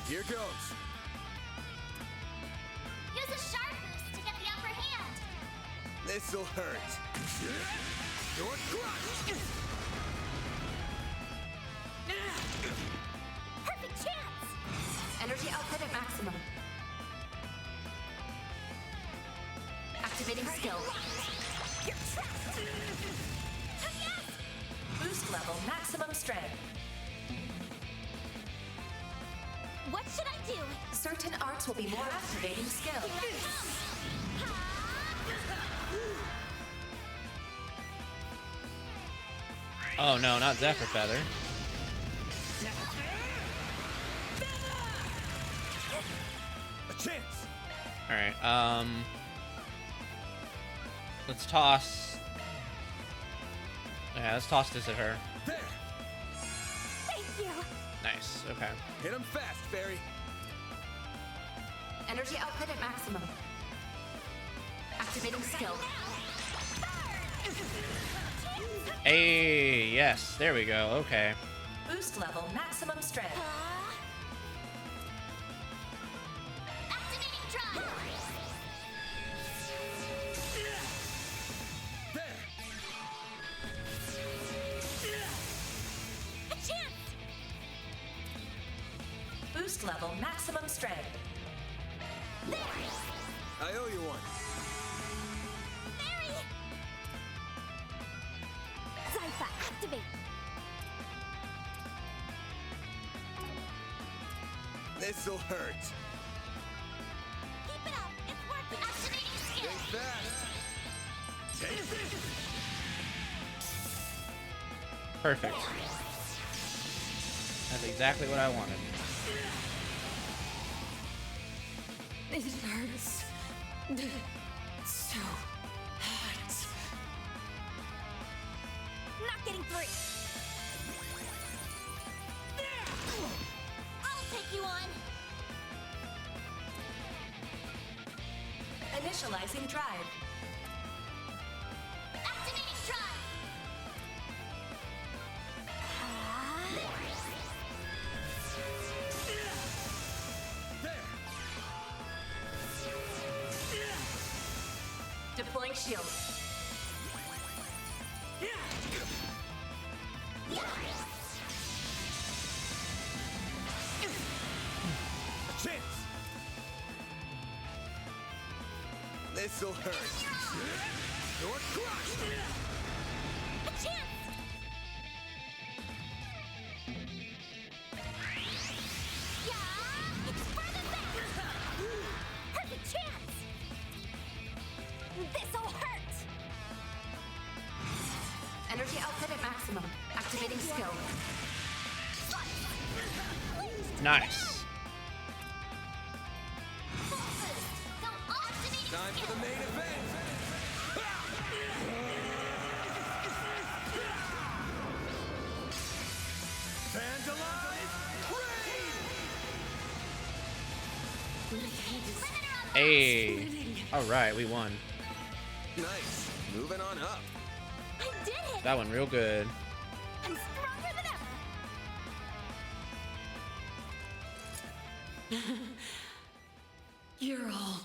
Here goes. Use a sharp boost to get the upper hand. This'll hurt. You're crushed. Perfect chance. Energy output at maximum. Activating skill. You're trapped. Yes. Boost level maximum strength. What should I do? Certain arts will be more activating skill. Here I come. Oh no, not Zephyr Feather. A chance. Alright, let's toss. Yeah, let's toss this at her. There. Thank you. Nice, okay. Hit him fast, Fairy. Energy output at maximum. Activating skill. Hey, yes, there we go, okay. Boost level maximum strength. Activating drop. There. A chance. Boost level maximum strength. I owe you one. Mary. Zypha, activate. This'll hurt. Keep it up. It's working. Activating skill. Stay fast. Take this. Perfect. That's exactly what I wanted. It hurts. So hot. Not getting free. I'll take you on. Initializing drive. Activating drive. Deploying shield. A chance. This'll hurt. You're crushed. A chance. Yeah, it's further back. Perfect chance. This'll hurt. Energy output at maximum. Activating skill. Nice. Time for the main event. Fans alive, raid! Hey. All right, we won. Nice. Moving on up. I did it! That one real good. I'm stronger than ever! You're all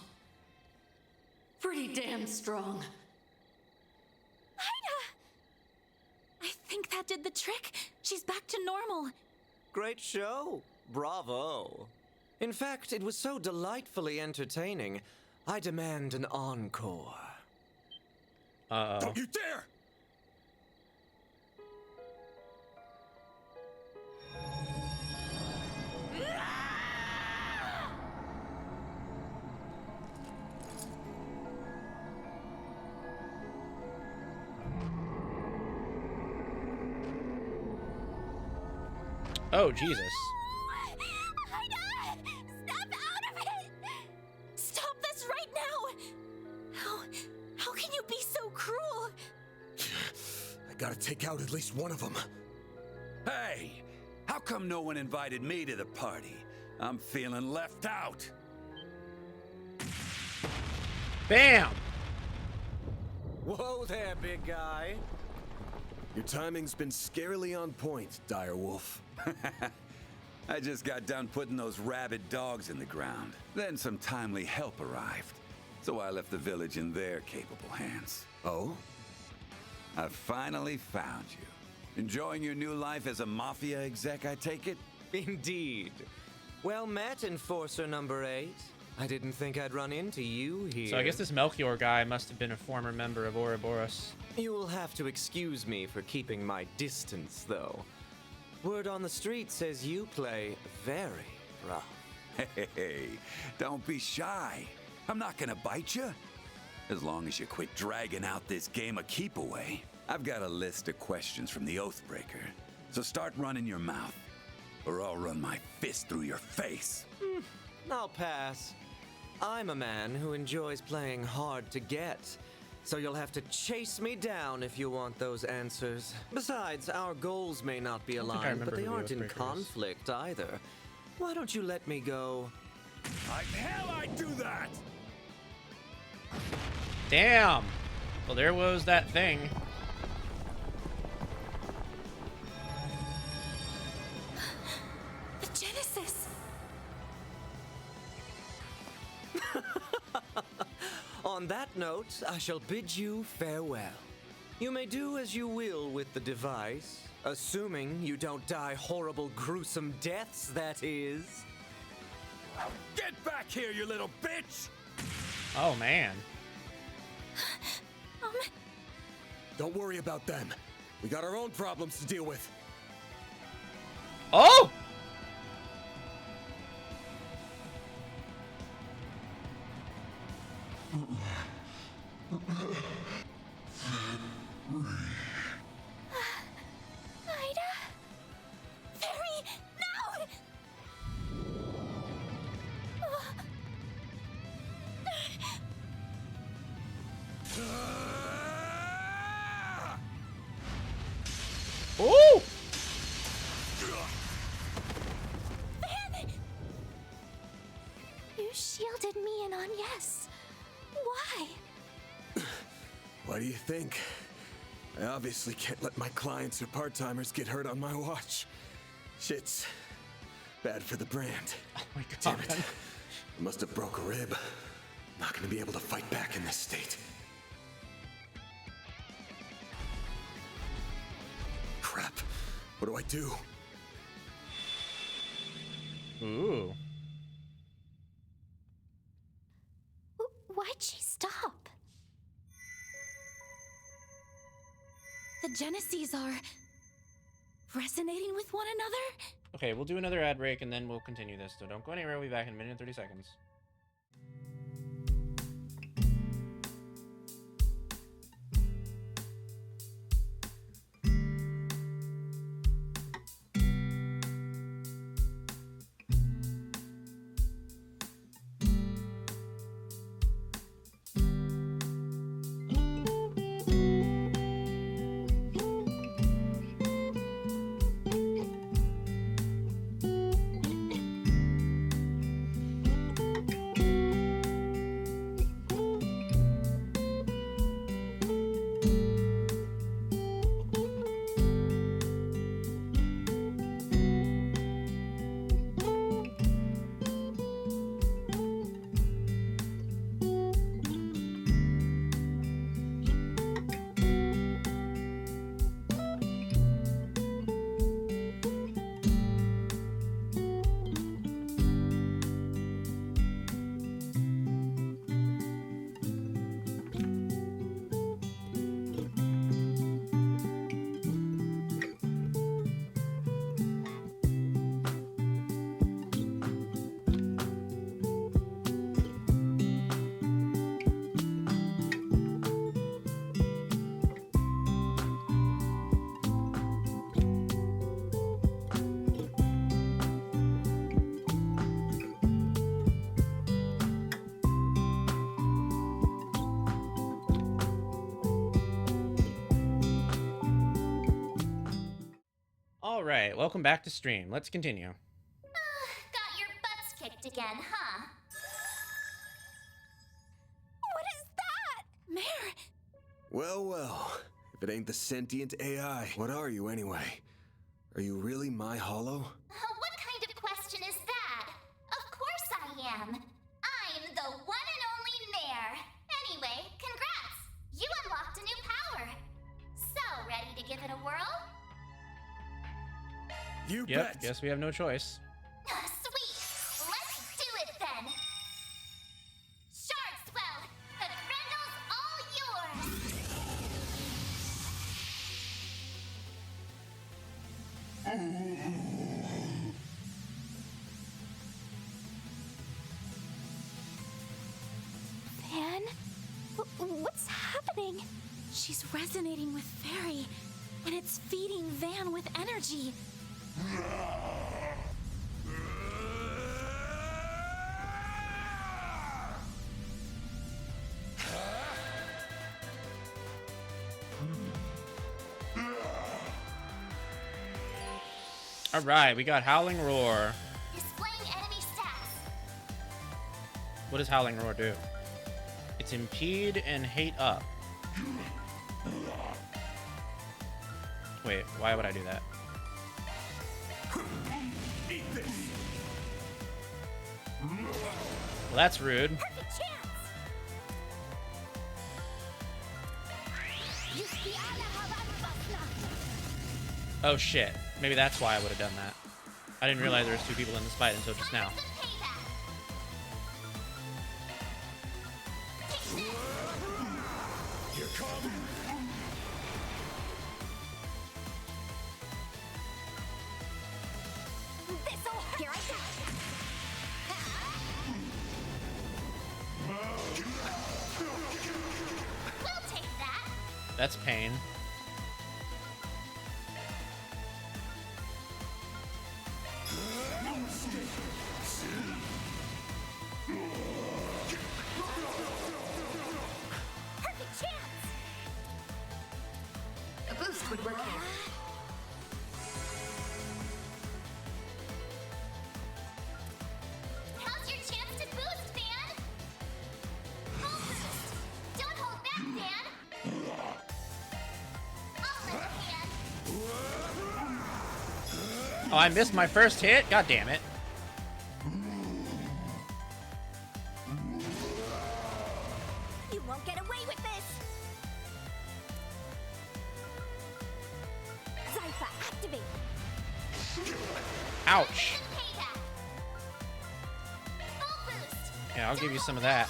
pretty damn strong. Ida! I think that did the trick. She's back to normal. Great show. Bravo. In fact, it was so delightfully entertaining, I demand an encore. Uh-oh. Don't you dare! Oh, Jesus. Ida! Snap out of it! Stop this right now! How can you be so cruel? I gotta take out at least one of them. Hey, how come no one invited me to the party? I'm feeling left out. Bam! Whoa there, big guy. Your timing's been scarily on point, Direwolf. I just got done putting those rabid dogs in the ground. Then some timely help arrived. So I left the village in their capable hands. Oh? I finally found you. Enjoying your new life as a mafia exec, I take it? Indeed. Well met, Enforcer number 8. I didn't think I'd run into you here. So I guess this Melchior guy must have been a former member of Ouroboros. You'll have to excuse me for keeping my distance, though. Word on the street says you play very rough. Hey, don't be shy. I'm not gonna bite you. As long as you quit dragging out this game of keep away. I've got a list of questions from the Oathbreaker. So start running your mouth, or I'll run my fist through your face. I'll pass. I'm a man who enjoys playing hard to get, so you'll have to chase me down if you want those answers. Besides, our goals may not be think I aligned, but remember they who the aren't in Oathbreaker is. conflict either. Why don't you let me go? Like hell I do that! Damn! Well, there was that thing. The Genesis! On that note, I shall bid you farewell. You may do as you will with the device, assuming you don't die horrible, gruesome deaths, that is. Get back here, you little bitch! Oh, man. Don't worry about them. We got our own problems to deal with. Oh! Ida? Fairy, no! Ooh! You shielded me and Agnes. Why? Why do you think? I obviously can't let my clients or part-timers get hurt on my watch. Shit's bad for the brand. Oh my Damn god. it. I must have broke a rib. Not gonna be able to fight back in this state. Crap. What do I do? Ooh. Why'd she stop? The Geneses are resonating with one another? Okay, we'll do another ad break and then we'll continue this. So don't go anywhere. We'll be back in a minute and 30 seconds. All right, welcome back to stream. Let's continue. Got your butts kicked again, huh? What is that? Mare! Well, well. If it ain't the sentient AI, what are you anyway? Are you really my hollow? What kind of question is that? Of course I am. I'm the one and only Mare. Anyway, congrats! You unlocked a new power. So, ready to give it a whirl? You Yep, bet. guess we have no choice. Sweet! Let's do it then! Shardswell! The Grendel's all yours! Van? What's happening? She's resonating with Fairy, and it's feeding Van with energy. All right, we got Howling Roar. Displaying enemy stats. What does Howling Roar do? It's impede and hate up. Wait, why would I do that? Well, that's rude. Perfect chance. Oh shit. Maybe that's why I would have done that. I didn't realize there was two people in this fight until just now. Here come. This'll hurt. Here I go. We'll take that. That's pain. Perfect chance. A boost would work here. How's your chance to boost, Van? Full boost. Don't hold back, Van. I'll let Van. Oh, I missed my first hit? God damn it. You won't get away with this. Zypha, activate. Ouch. Payback. Full boost. Yeah, I'll give you some of that.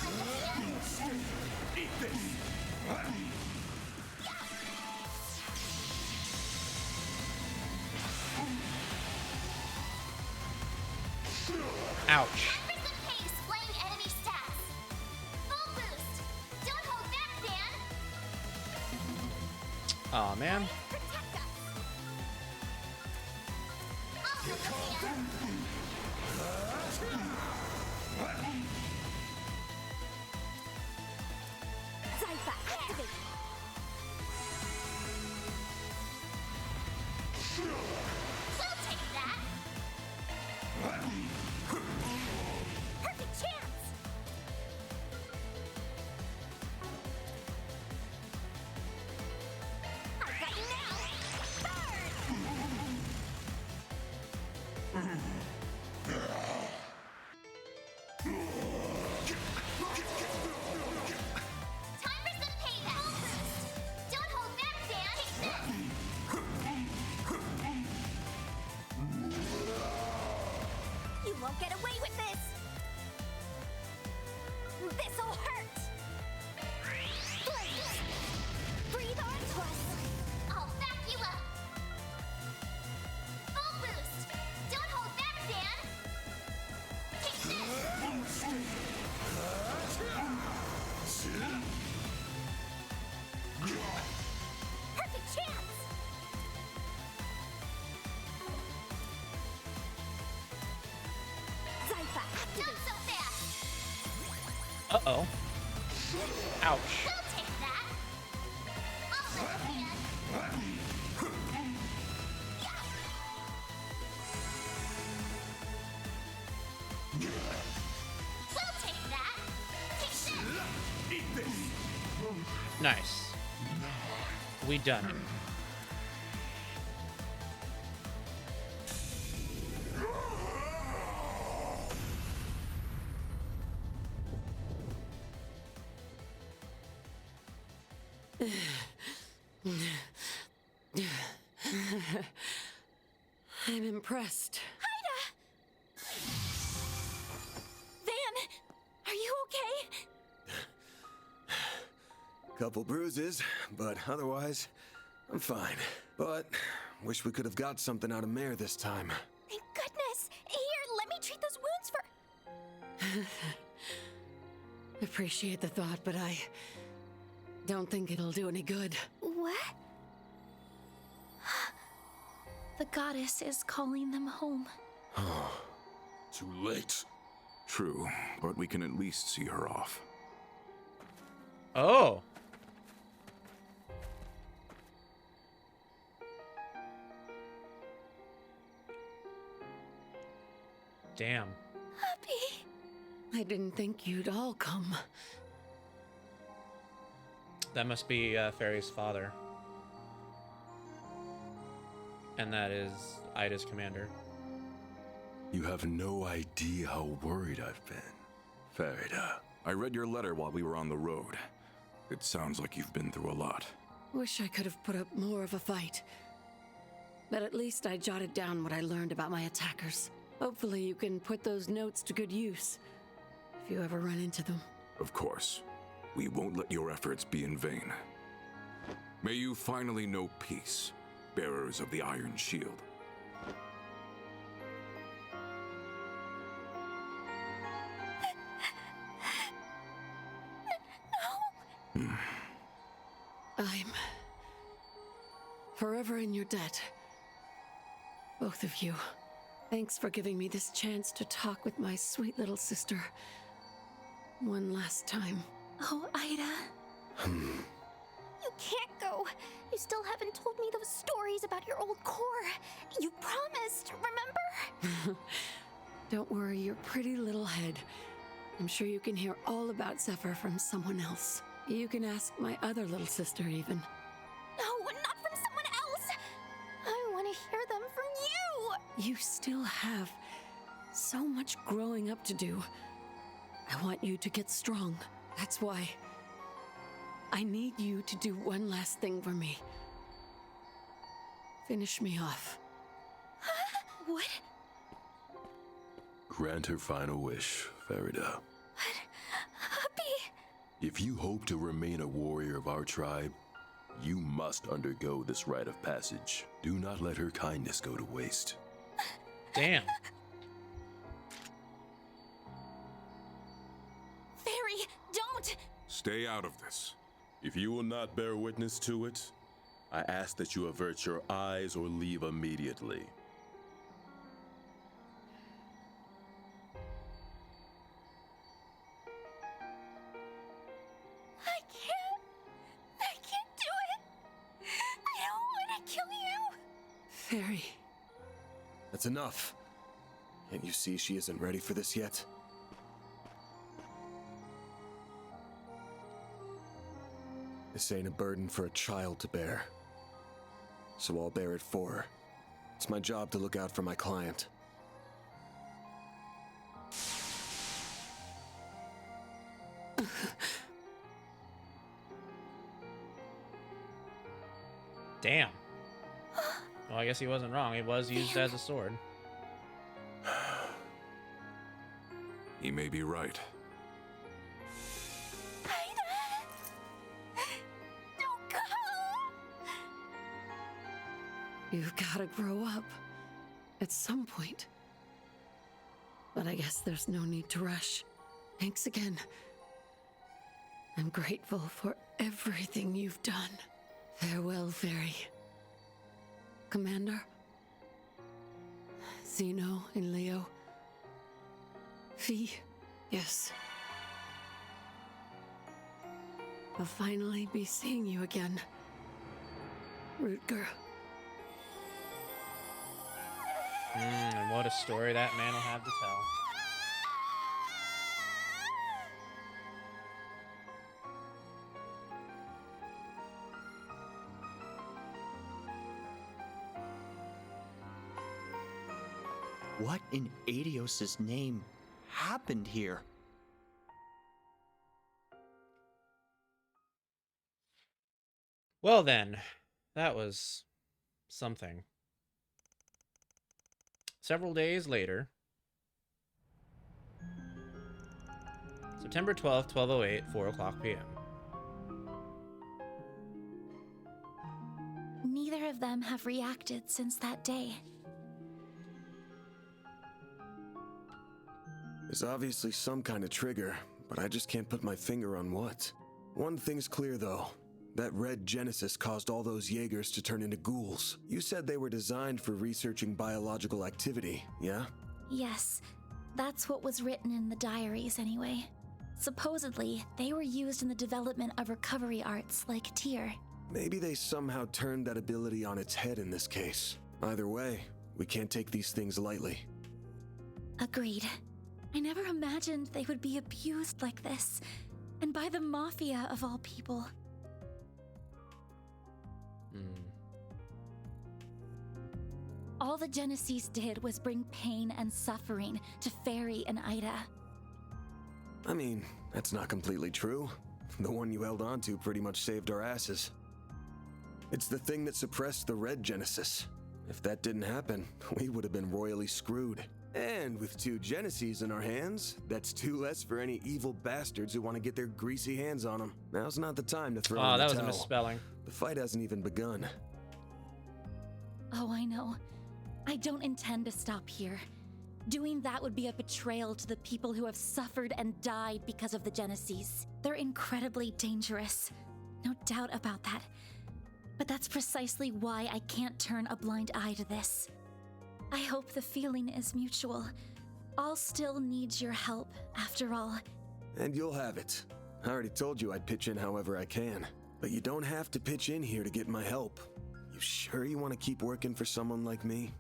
Ouch. 10% pace, playing enemy stats. Full boost. Don't hold back, Van. Aw, man. Protect us. I'll hold the Van. Zypha, activate. We'll take that. Perfect chance. I've got you now. Burn. Time for some payback. Full boost. Don't hold back, Dan. Take this. You won't get away with this. This'll hurt. Blaze. Breathe on to us. I'll back you up. Full boost. Don't hold back, Dan. Take this. Perfect chance. Zypha, not so fast. Uh-oh. Ouch. We'll take that. I'll let Van. Nice. We done it. I'm impressed. Van, are you okay? Couple bruises, but otherwise, I'm fine. But wish we could have got something out of Mare this time. Thank goodness. Here, let me treat those wounds for... Appreciate the thought, but I don't think it'll do any good. What? The goddess is calling them home. Too late. True, but we can at least see her off. Oh. Damn. Happy. I didn't think you'd all come. That must be Fairy's father. And that is Ida's commander. You have no idea how worried I've been. Farida, I read your letter while we were on the road. It sounds like you've been through a lot. Wish I could have put up more of a fight. But at least I jotted down what I learned about my attackers. Hopefully you can put those notes to good use, if you ever run into them. Of course. We won't let your efforts be in vain. May you finally know peace, bearers of the Iron Shield. I'm forever in your debt. Both of you. Thanks for giving me this chance to talk with my sweet little sister. One last time. Oh, Ida. You can't go. You still haven't told me those stories about your old core. You promised, remember? Don't worry your pretty little head. I'm sure you can hear all about Zephyr from someone else. You can ask my other little sister, even. No, not from someone else. I want to hear them from you. You still have so much growing up to do. I want you to get strong. That's why I need you to do one last thing for me. Finish me off. What? Grant her final wish, Farida. Happy. If you hope to remain a warrior of our tribe, you must undergo this rite of passage. Do not let her kindness go to waste. Damn. Fairy, don't! Stay out of this. If you will not bear witness to it, I ask that you avert your eyes or leave immediately. I can't do it. I don't want to kill you. Fairy. That's enough. Can't you see she isn't ready for this yet? This ain't a burden for a child to bear. So I'll bear it for her. It's my job to look out for my client. Damn. Well, I guess he wasn't wrong. It was used as a sword. He may be right. Don't go. You've got to grow up. At some point. But I guess there's no need to rush. Thanks again. I'm grateful for everything you've done. Farewell, Fairy. Commander? Zeno and Leo? Fee? Yes. I'll finally be seeing you again. Rutger. And what a story that man will have to tell. What in Adios' name happened here? Well then, that was something. Several days later, September 12th, 1208, 4 o'clock p.m. Neither of them have reacted since that day. There's obviously some kind of trigger, but I just can't put my finger on what. One thing's clear, though. That red Genesis caused all those Jaegers to turn into ghouls. You said they were designed for researching biological activity, yeah? Yes, that's what was written in the diaries anyway. Supposedly, they were used in the development of recovery arts like Tyr. Maybe they somehow turned that ability on its head in this case. Either way, we can't take these things lightly. Agreed. I never imagined they would be abused like this, and by the Mafia of all people. All the Genesis did was bring pain and suffering to Fairy and Ida. I mean, that's not completely true. The one you held on to pretty much saved our asses. It's the thing that suppressed the red Genesis. If that didn't happen, we would have been royally screwed. And with 2 Genesis in our hands, that's 2 less for any evil bastards who want to get their greasy hands on them. Now's not the time to throw in the that was towel. a misspelling. The fight hasn't even begun. Oh, I know. I don't intend to stop here. Doing that would be a betrayal to the people who have suffered and died because of the Genesis. They're incredibly dangerous. No doubt about that. But that's precisely why I can't turn a blind eye to this. I hope the feeling is mutual. I'll still need your help, after all. And you'll have it. I already told you I'd pitch in however I can. But you don't have to pitch in here to get my help. You sure you want to keep working for someone like me?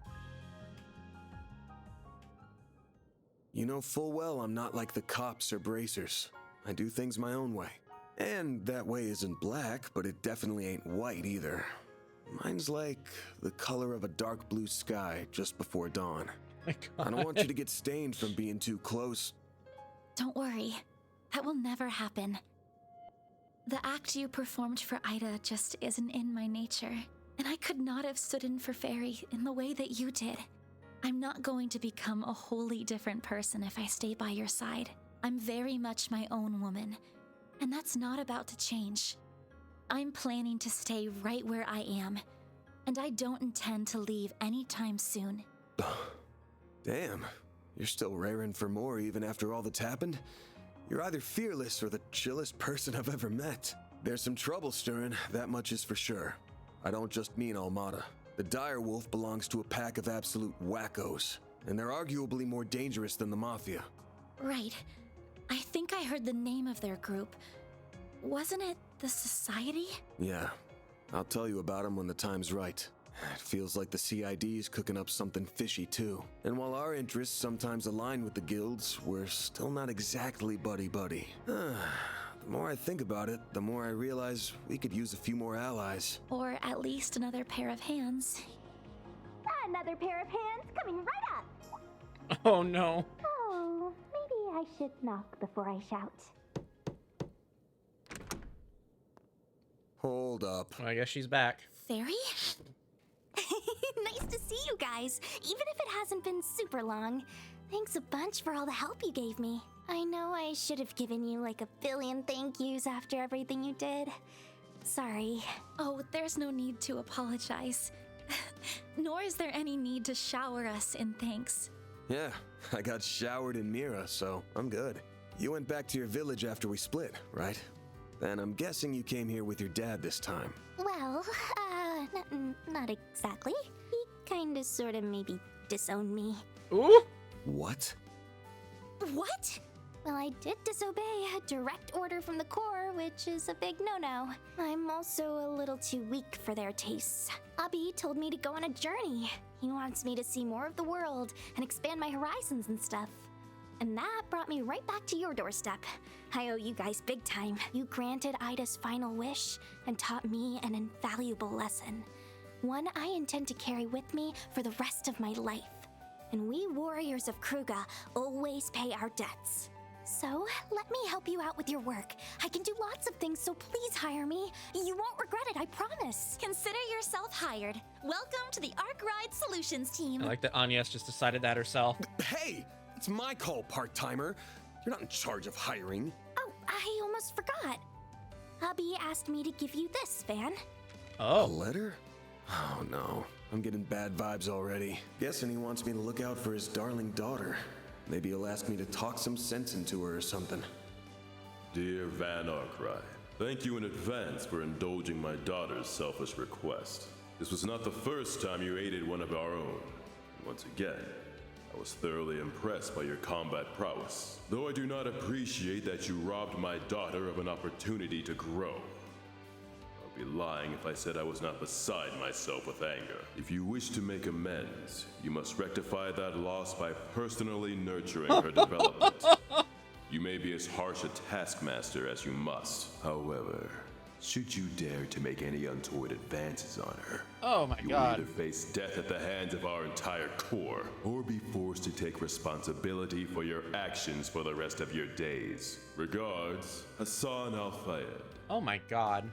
You know full well I'm not like the cops or bracers. I do things my own way. And that way isn't black, but it definitely ain't white either. Mine's like the color of a dark blue sky just before dawn. I don't want you to get stained from being too close. Don't worry. That will never happen. The act you performed for Ida just isn't in my nature. And I could not have stood in for Fairy in the way that you did. I'm not going to become a wholly different person if I stay by your side. I'm very much my own woman, and that's not about to change. I'm planning to stay right where I am, and I don't intend to leave anytime soon. Damn, you're still raring for more even after all that's happened? You're either fearless or the chillest person I've ever met. There's some trouble stirring, that much is for sure. I don't just mean Almada. The Direwolf belongs to a pack of absolute wackos, and they're arguably more dangerous than the Mafia. Right. I think I heard the name of their group. Wasn't it the Society? Yeah. I'll tell you about them when the time's right. It feels like the CID's cooking up something fishy too. And while our interests sometimes align with the guilds, we're still not exactly buddy-buddy. The more I think about it, the more I realize we could use a few more allies. Or at least another pair of hands. Another pair of hands coming right up! Oh no. Oh, maybe I should knock before I shout. Hold up. Well, I guess she's back. Fairy? Nice to see you guys, even if it hasn't been super long. Thanks a bunch for all the help you gave me. I know I should have given you like 1 billion thank yous after everything you did. Sorry. Oh, there's no need to apologize. Nor is there any need to shower us in thanks. Yeah, I got showered in Mira, so I'm good. You went back to your village after we split, right? And I'm guessing you came here with your dad this time. Well, not exactly. He kinda sorta maybe disowned me. Ooh? What? What? Well, I did disobey a direct order from the Corps, which is a big no-no. I'm also a little too weak for their tastes. Abi told me to go on a journey. He wants me to see more of the world and expand my horizons and stuff. And that brought me right back to your doorstep. I owe you guys big time. You granted Ida's final wish and taught me an invaluable lesson. One I intend to carry with me for the rest of my life. and we warriors of Kruga always pay our debts. So, let me help you out with your work. I can do lots of things, so please hire me. You won't regret it, I promise. Consider yourself hired. Welcome to the Arc Ride Solutions team. I like that Agnes just decided that herself. Hey, it's my call, part-timer. You're not in charge of hiring. Oh, I almost forgot. Hubby asked me to give you this, Van. Oh. A letter? Oh no, I'm getting bad vibes already. Guessing he wants me to look out for his darling daughter. Maybe he'll ask me to talk some sense into her or something. Dear Van Arkwright, thank you in advance for indulging my daughter's selfish request. This was not the first time you aided one of our own. Once again, I was thoroughly impressed by your combat prowess, though I do not appreciate that you robbed my daughter of an opportunity to grow. I'd be lying if I said I was not beside myself with anger. If you wish to make amends, you must rectify that loss by personally nurturing her development. You may be as harsh a taskmaster as you must. However, should you dare to make any untoward advances on her, oh my you God. will either face death at the hands of our entire corps, or be forced to take responsibility for your actions for the rest of your days. Regards, Hassan Al-Fayed. Oh my God.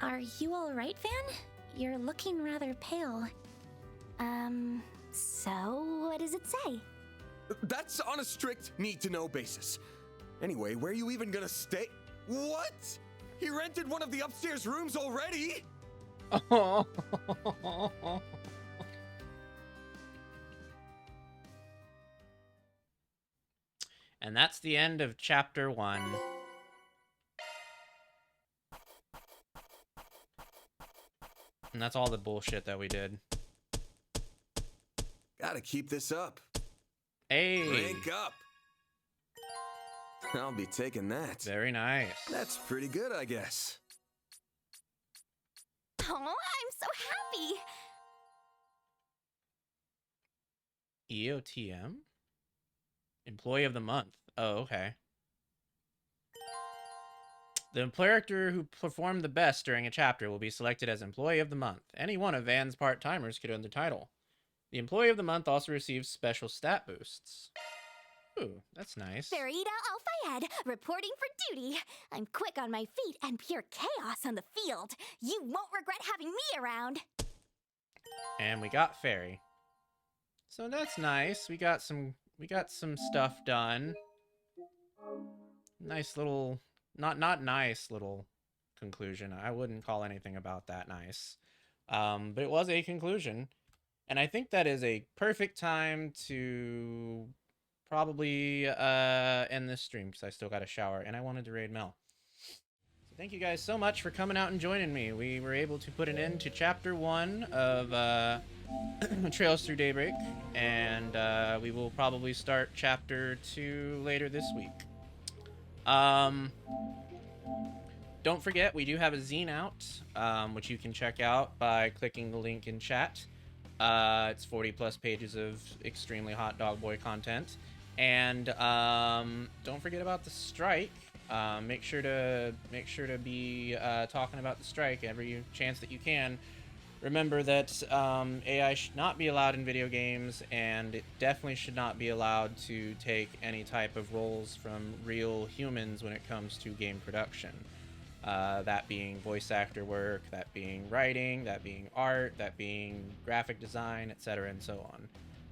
Are you alright, Van? You're looking rather pale. So what does it say? That's on a strict need-to-know basis. Anyway, where are you even gonna stay? What? He rented one of the upstairs rooms already? And that's the end of chapter 1. And that's all the bullshit that we did. Gotta keep this up. Hey. Rank up. I'll be taking that. Very nice. That's pretty good, I guess. Oh, I'm so happy. EOTM? Employee of the month. Oh, okay. The character who performed the best during a chapter will be selected as Employee of the Month. Any one of Van's part-timers could earn the title. The Employee of the Month also receives special stat boosts. Ooh, that's nice. Farida Al-Fayed, reporting for duty. I'm quick on my feet and pure chaos on the field. You won't regret having me around. And we got Fairy. So that's nice. We got some stuff done. Nice little not nice little conclusion. I wouldn't call anything about that nice. But it was a conclusion. And I think that is a perfect time to probably end this stream because I still got a shower and I wanted to raid Mel. So thank you guys so much for coming out and joining me. We were able to put an end to chapter 1 of Trails Through Daybreak, and we will probably start chapter 2 later this week. Don't forget, we do have a zine out, which you can check out by clicking the link in chat. It's 40 plus pages of extremely hot dog boy content. And don't forget about the strike. Make sure to be talking about the strike every chance that you can. Remember that AI should not be allowed in video games, and it definitely should not be allowed to take any type of roles from real humans when it comes to game production. That being voice actor work, that being writing, that being art, that being graphic design, etc. and so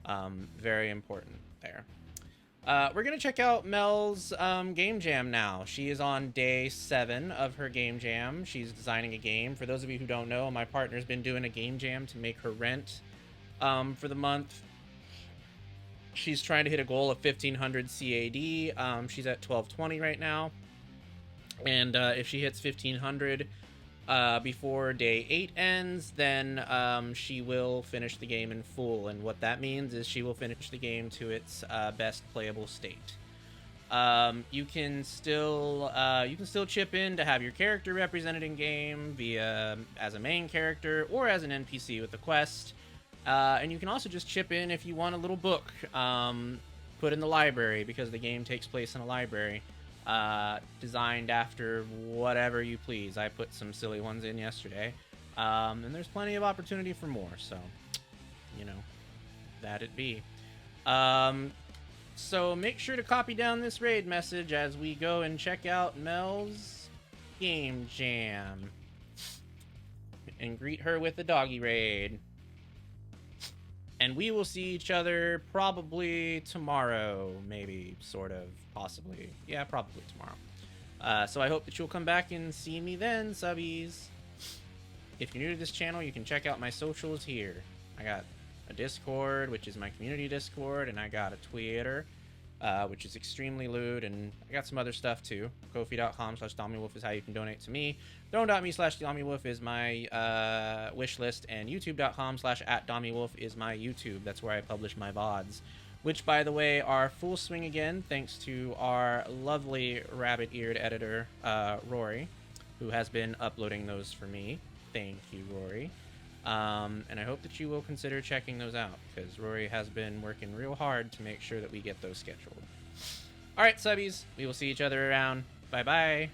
on. Very important there. We're going to check out Mel's game jam now. She is on day 7 of her game jam. She's designing a game. For those of you who don't know, my partner's been doing a game jam to make her rent for the month. She's trying to hit a goal of 1500 CAD. She's at 1220 right now. And if she hits 1500 before day 8 ends, then she will finish the game in full. And what that means is she will finish the game to its best playable state. You can still chip in to have your character represented in game via as a main character or as an NPC with a quest. And you can also just chip in if you want a little book put in the library, because the game takes place in a library. Designed after whatever you please. I put some silly ones in yesterday. And there's plenty of opportunity for more, so, you know, that it be. So make sure to copy down this raid message as we go and check out Mel's game jam. And greet her with a doggy raid. And we will see each other probably tomorrow, maybe, sort of, possibly. Yeah, probably tomorrow. So I hope that you'll come back and see me then, subbies. If you're new to this channel, you can check out my socials here. I got a Discord, which is my community Discord, and I got a Twitter, which is extremely lewd, and I got some other stuff too. Ko-fi.com/Domiwoof is how you can donate to me. Throne.me/Domiwoof is my wish list, and YouTube.com/@Domiwoof is my YouTube. That's where I publish my VODs, which, by the way, are full swing again, thanks to our lovely rabbit-eared editor, Rory, who has been uploading those for me. Thank you, Rory. And I hope that you will consider checking those out, because Rory has been working real hard to make sure that we get those scheduled. Alright, subbies, we will see each other around. Bye-bye.